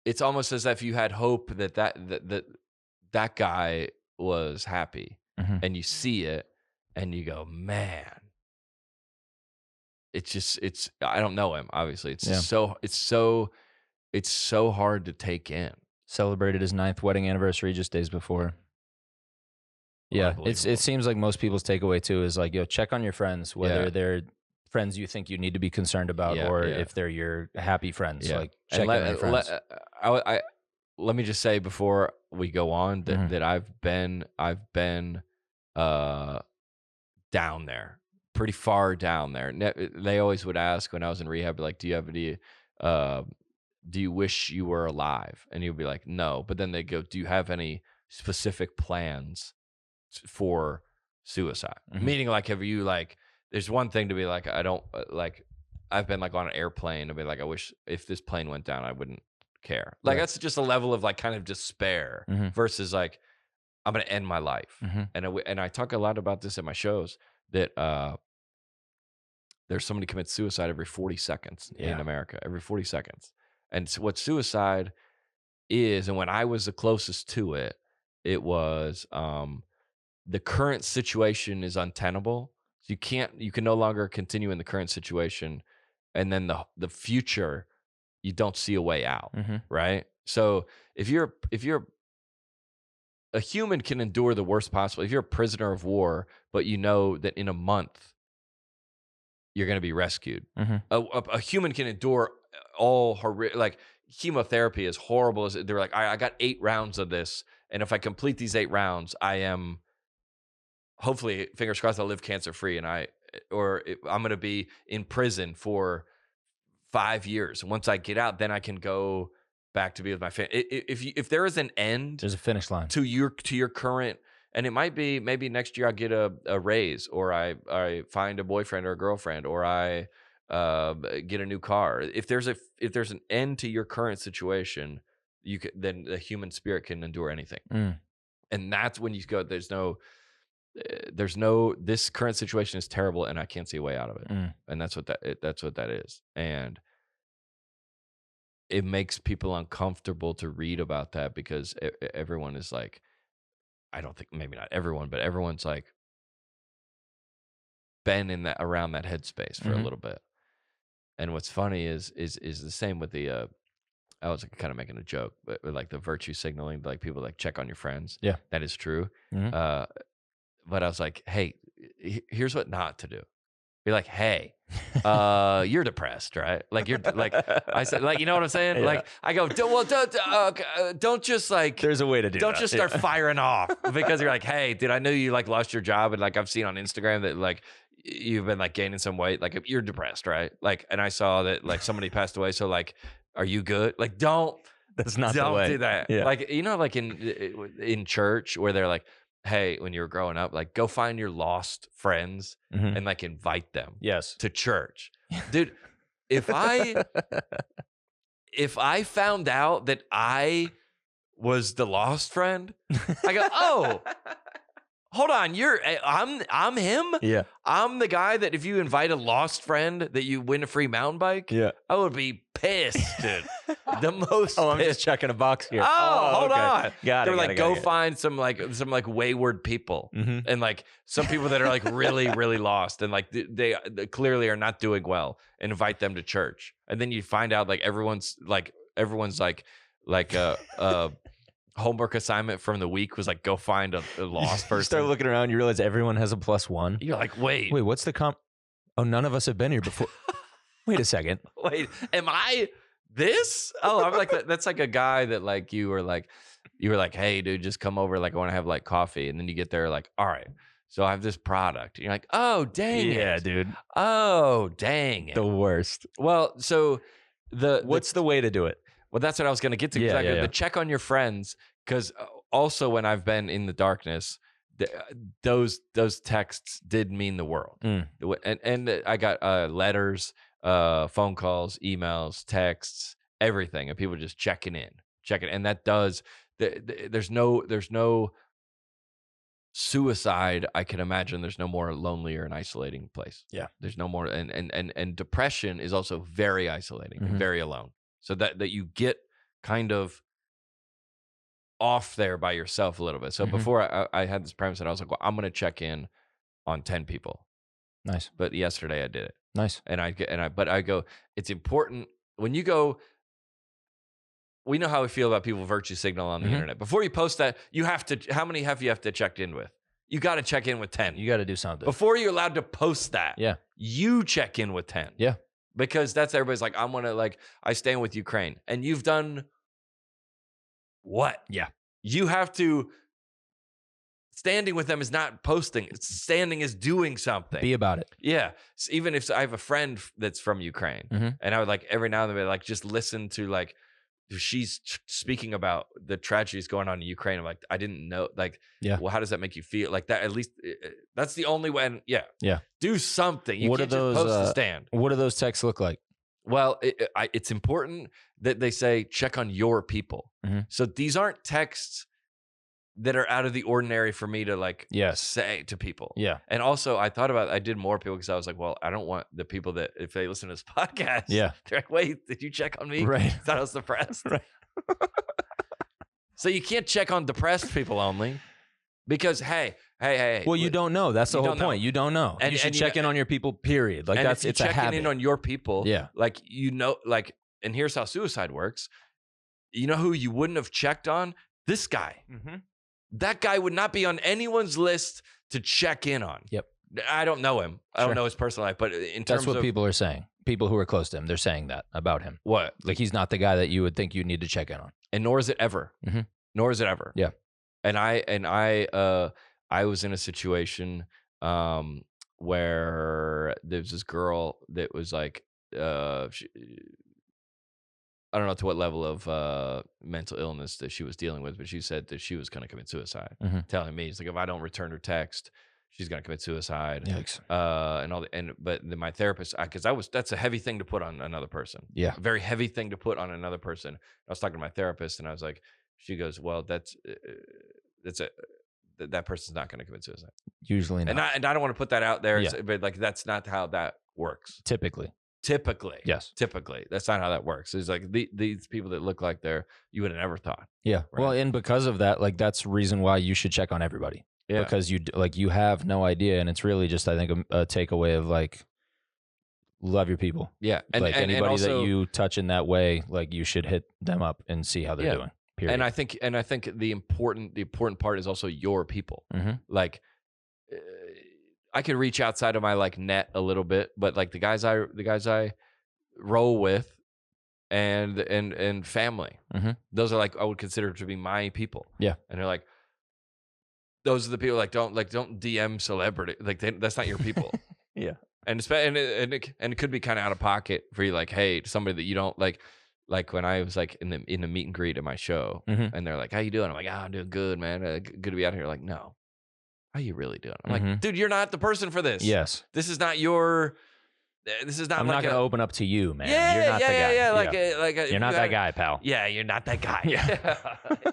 It's almost as if you had hope that guy was happy, Mhm. and you see it, and you go, man. It's I don't know him. Obviously, it's so hard to take in. Celebrated his 9th wedding anniversary just days before. Yeah, Unbelievable. it seems like most people's takeaway too is like, yo, check on your friends, whether Yeah. they're friends you think you need to be concerned about, Yeah, or yeah. if they're your happy friends. Yeah. Like, And check in on your friends. let me just say before we go on that, Mhm. that I've been down there, pretty far down there. They always would ask when I was in rehab, like, do you have any, do you wish you were alive? And you'd be like, no. But then they go, do you have any specific plans for suicide? Mhm. Meaning, like, have you like? There's one thing to be like, I don't like. I've been like on an airplane and be like, I wish if this plane went down, I wouldn't care. Like Right. that's just a level of like kind of despair Mhm. versus like I'm gonna end my life. Mhm. And I talk a lot about this at my shows that there's somebody commits suicide every 40 seconds in Yeah. America, every 40 seconds. And so what suicide is, and when I was the closest to it, it was the current situation is untenable. So you can no longer continue in the current situation, and then the future, you don't see a way out, Mhm. right? So if you're a human can endure the worst possible. If you're a prisoner of war, but you know that in a month you're going to be rescued, Mhm. a human can endure all like chemotherapy, as horrible as they're like, I got 8 rounds of this, and if I complete these 8 rounds, I am hopefully, fingers crossed, I'll live cancer free, and I'm going to be in prison for 5 years. And once I get out, then I can go back to be with my family. If there is an end There's a finish line. to your current And it might be maybe next year I get a raise, or I find a boyfriend or a girlfriend, or I get a new car. If there's an end to your current situation, then the human spirit can endure anything. And that's when you go, there's no, this current situation is terrible and I can't see a way out of it. And that's what that is. And it makes people uncomfortable to read about that, because everyone is like, I don't think, maybe not everyone, but everyone's like been around that headspace for a little bit. And what's funny is the same with the, I was kind of making a joke, but like the virtue signaling, like people like check on your friends. Yeah. That is true. But I was like, hey, here's what not to do. Be like, hey, you're depressed, right? Like you're like, I said, like, you know what I'm saying? Yeah. Like I go, don't just like, There's a way to do don't that. just start firing off, because you're like, hey, dude, I know you like lost your job, and like I've seen on Instagram that like you've been like gaining some weight, like you're depressed, right? Like, and I saw that like somebody passed away, so like, are you good? Like, That's not the way. do that. Yeah. Like, you know, like in church where they're like, hey, when you were growing up, like go find your lost friends and like invite them Yes. to church. Dude, if I found out that I was the lost friend, I go, oh, hold on, I'm him? Yeah. I'm the guy that if you invite a lost friend that you win a free mountain bike? Yeah. I would be pissed, dude. The most Oh, I'm pissed. just checking a box here. Hold okay. on. Got They're it. like, go find some wayward people, and like some people that are like really, really lost, and like they clearly are not doing well, and invite them to church. And then you find out like everyone's like homework assignment from the week was like, go find a lost person. You start looking around, you realize everyone has a +1. You're like, wait, what's the comp? Oh, none of us have been here before. Wait a second. wait, am I this? Oh, I'm like, that's like a guy that like you were like, hey, dude, just come over. Like, I want to have like coffee. And then you get there like, all right, so I have this product. And you're like, oh, dang it. Yeah, dude. Oh, dang it. The worst. Well, so what's the way to do it? Well, that's what I was going to get to. Yeah. The check on your friends, because also when I've been in the darkness, those texts did mean the world. And I got letters, phone calls, emails, texts, everything, and people just checking in. And that does. There's no suicide. I can imagine there's no more lonelier and isolating place. Yeah. There's no more, and depression is also very isolating, and very alone. So that you get kind of off there by yourself a little bit. So before I had this premise, and I was like, well, I'm going to check in on 10 people. Nice. But yesterday I did it. Nice. And I go, it's important when you go. We know how we feel about people virtue signal on the internet. Before you post that, you have to. How many have to check in with? You got to check in with 10. You got to do something before you're allowed to post that. Yeah. You check in with 10. Yeah. Because that's everybody's like, I'm gonna like, I stand with Ukraine, and you've done what? Yeah. You have to. Standing with them is not posting. Standing is doing something. Be about it. Yeah. So even if I have a friend that's from Ukraine, and I would like every now and then like just listen to like she's speaking about the tragedies going on in Ukraine. I'm like, I didn't know. Like, well, how does that make you feel? Like that. At least that's the only way. Yeah. Do something. You can't just post the stand. What do those texts look like? Well, it's important that they say check on your people. So these aren't texts that are out of the ordinary for me to like say to people. Yeah. And also I thought about, I did more people because I was like, well, I don't want the people that if they listen to this podcast, they're like, wait, did you check on me? Right. I thought I was depressed. Right. So you can't check on depressed people only because, hey. Well, you don't know. That's the whole point. You don't know. And you should check in on your people, period. Like it's a habit. Checking in on your people. Yeah. Like, and here's how suicide works. You know who you wouldn't have checked on? This guy. That guy would not be on anyone's list to check in on. Yep. I don't know him. I don't know his personal life, but in terms that's what of people are saying. People who are close to him, they're saying that about him. What? Like he's not the guy that you would think you need to check in on. And nor is it ever. Nor is it ever. Yeah. And I was in a situation where there was this girl that was like I don't know to what level of mental illness that she was dealing with, but she said that she was going to commit suicide. Telling me, it's like if I don't return her text, she's going to commit suicide. Yikes. But then my therapist, because that's a heavy thing to put on another person. Yeah. A very heavy thing to put on another person. I was talking to my therapist, and I was like, she goes, well, that person's not going to commit suicide. Usually not. And I don't want to put that out there, Yeah. but like that's not how that works. Typically. Yes. Typically. That's not how that works. It's like these people that look like you would have never thought. Yeah. Right? Well, and because of that, like that's the reason why you should check on everybody. Yeah. Because you have no idea, and it's really just I think a takeaway of like love your people. Yeah. And like anybody also, that you touch in that way, like you should hit them up and see how they're doing. Period. And I think the important part is also your people. Like I could reach outside of my like net a little bit, but like the guys I roll with and family, those are like I would consider to be my people. Yeah. And they're like, those are the people don't DM celebrity, like that's not your people. Yeah. And it could be kind of out of pocket for you, like, hey, somebody that you don't like when I was like in the meet and greet at my show, and they're like, how you doing? I'm like, I'm doing good, man. Good to be out here. Like, no, how you really doing? I'm like, dude, you're not the person for this. Yes. This is not your. This is not. I'm like not going to open up to you, man. Yeah, you're not the guy. Yeah. Like you're not that guy, pal. Yeah, you're not that guy. Yeah.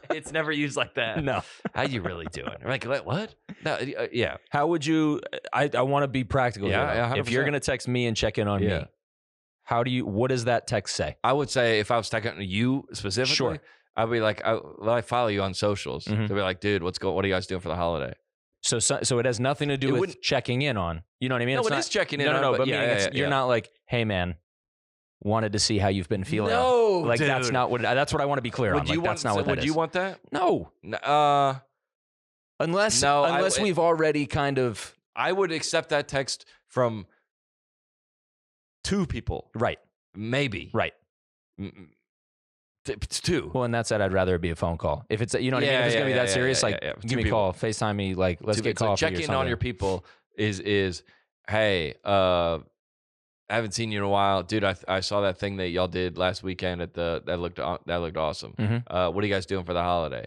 It's never used like that. No. How you really doing? I'm like, what? No. Yeah. How would you? I want to be practical. Yeah. If you're going to text me and check in on me, what does that text say? I would say if I was texting you specifically, Sure. I'd be like, I follow you on socials. They'd be like, dude, what are you guys doing for the holiday? So it has nothing to do with checking in on. You know what I mean? No, it's it not, is checking in on. No, but meaning you're not like, hey man, wanted to see how you've been feeling. No, like dude. That's not what. That's what I want to be clear on. Like, that's not what that would is. you want that? No. Unless we've already kind of. I would accept that text from 2 people. Right. Maybe. Right. It's 2. Well, and that said, I'd rather it be a phone call. If it's, you know what I mean? If it's going to be that serious, give me a call, FaceTime me, like, let's get coffee. Check in on your people is hey, I haven't seen you in a while. Dude, I saw that thing that y'all did last weekend that looked awesome. What are you guys doing for the holiday?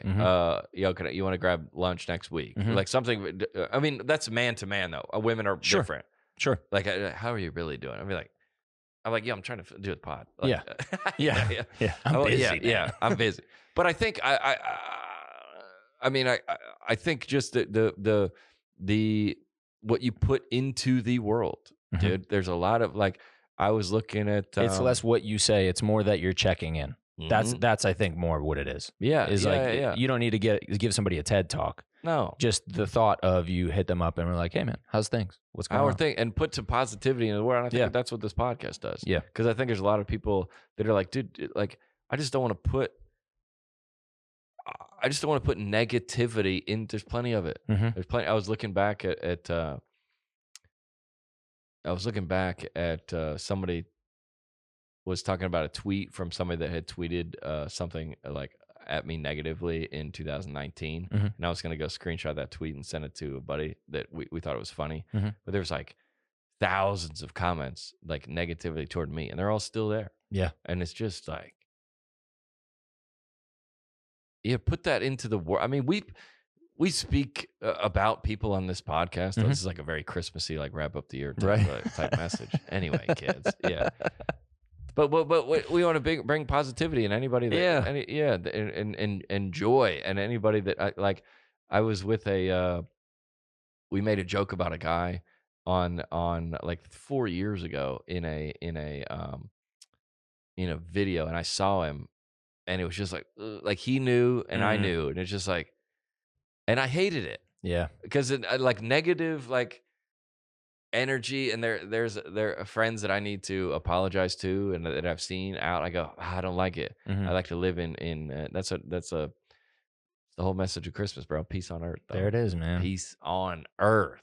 You want to grab lunch next week? Like something, I mean, that's man to man though. Women are different. Sure. Like, how are you really doing? I'm like, yeah, I'm trying to do a pod. Like, yeah. I'm busy. Yeah, I'm busy. But I think I think just the what you put into the world, dude. There's a lot of like I was looking at. It's less what you say. It's more that you're checking in. That's I think more what it is. Yeah, you don't need to give somebody a TED talk. No, just the thought of you hit them up and we're like, hey man, how's things? What's going on? And put some positivity in the world. And I think that's what this podcast does. Yeah, because I think there's a lot of people that are like, dude, like I just don't want to put negativity in. There's plenty of it. There's plenty. I was looking back at somebody was talking about a tweet from somebody that had tweeted something like at me negatively in 2019, and I was going to go screenshot that tweet and send it to a buddy that we thought it was funny, but there's like thousands of comments like negativity toward me, and they're all still there. Yeah, and it's just like, put that into the world. I mean, we speak about people on this podcast. This is like a very Christmassy, like wrap up the year type message. Anyway, kids, But we want to bring positivity in anybody that and joy, and anybody that I was with we made a joke about a guy on like 4 years ago in a video, and I saw him, and it was just like he knew and I knew, and it's just like, and I hated it. Yeah, because like negative energy, and there are friends that I need to apologize to and that I've seen out. I go, I don't like it. I like to live in that's the whole message of Christmas, bro. Peace on earth. Though. There it is, man. Peace on earth.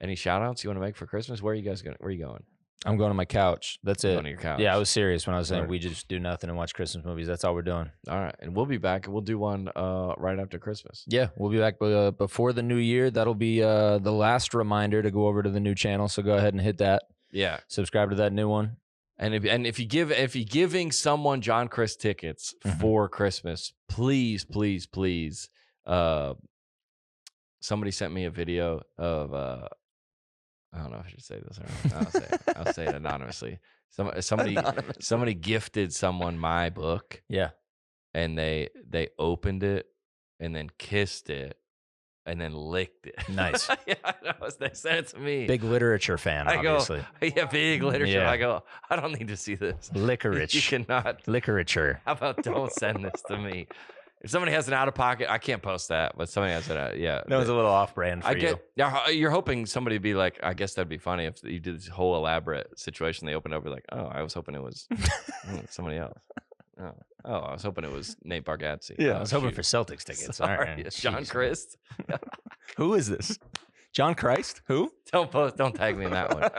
Any shout outs you want to make for Christmas? Where are you going? I'm going to my couch. That's it. Going to your couch. Yeah, I was serious when I was saying we just do nothing and watch Christmas movies. That's all we're doing. All right, and we'll be back. We'll do one right after Christmas. Yeah, we'll be back before the new year. That'll be the last reminder to go over to the new channel. So go ahead and hit that. Yeah, subscribe to that new one. And if you're giving someone John Crist tickets for Christmas, please. Somebody sent me a video of I don't know if I should say this or not. I'll say it anonymously. Somebody gifted someone my book. Yeah. And they opened it and then kissed it and then licked it. Nice. Yeah, I know. They sent it to me. Big literature fan, obviously. Yeah, big literature. Yeah. I go, I don't need to see this. Licorice. You cannot. Literature. How about don't send this to me? If somebody has an out of pocket, I can't post that. But somebody has it. Yeah, That was a little off brand for you. You're hoping somebody would be like, I guess that'd be funny if you did this whole elaborate situation. They opened up, like, oh, I was hoping it was somebody else. Oh, I was hoping it was Nate Bargatze. Yeah, Oh, I was hoping shoot. for Celtics tickets. All Sorry, right. it's John Jeez. Crist. Who is this? John Christ? Who? Don't tag me in that one.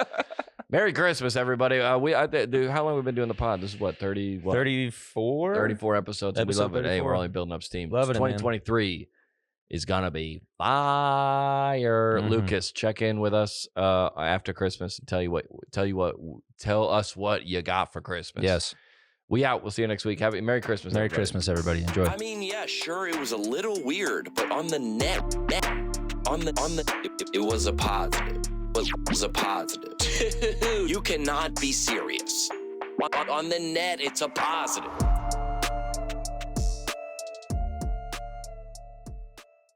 Merry Christmas, everybody. How long have we been doing the pod? This is what, 30? What? 34? 34 episodes. Episode We love it. Hey, 34. we're only building up steam. Loving it, man. 2023 is gonna be fire. Mhm. Lucas, check in with us after Christmas and tell us what you got for Christmas. Yes. We out. We'll see you next week. Merry Christmas. Merry everybody. Christmas, everybody. Enjoy. I mean, yeah, sure, it was a little weird, but on the net, it was a positive. It was a positive. You cannot be serious. On the net, it's a positive.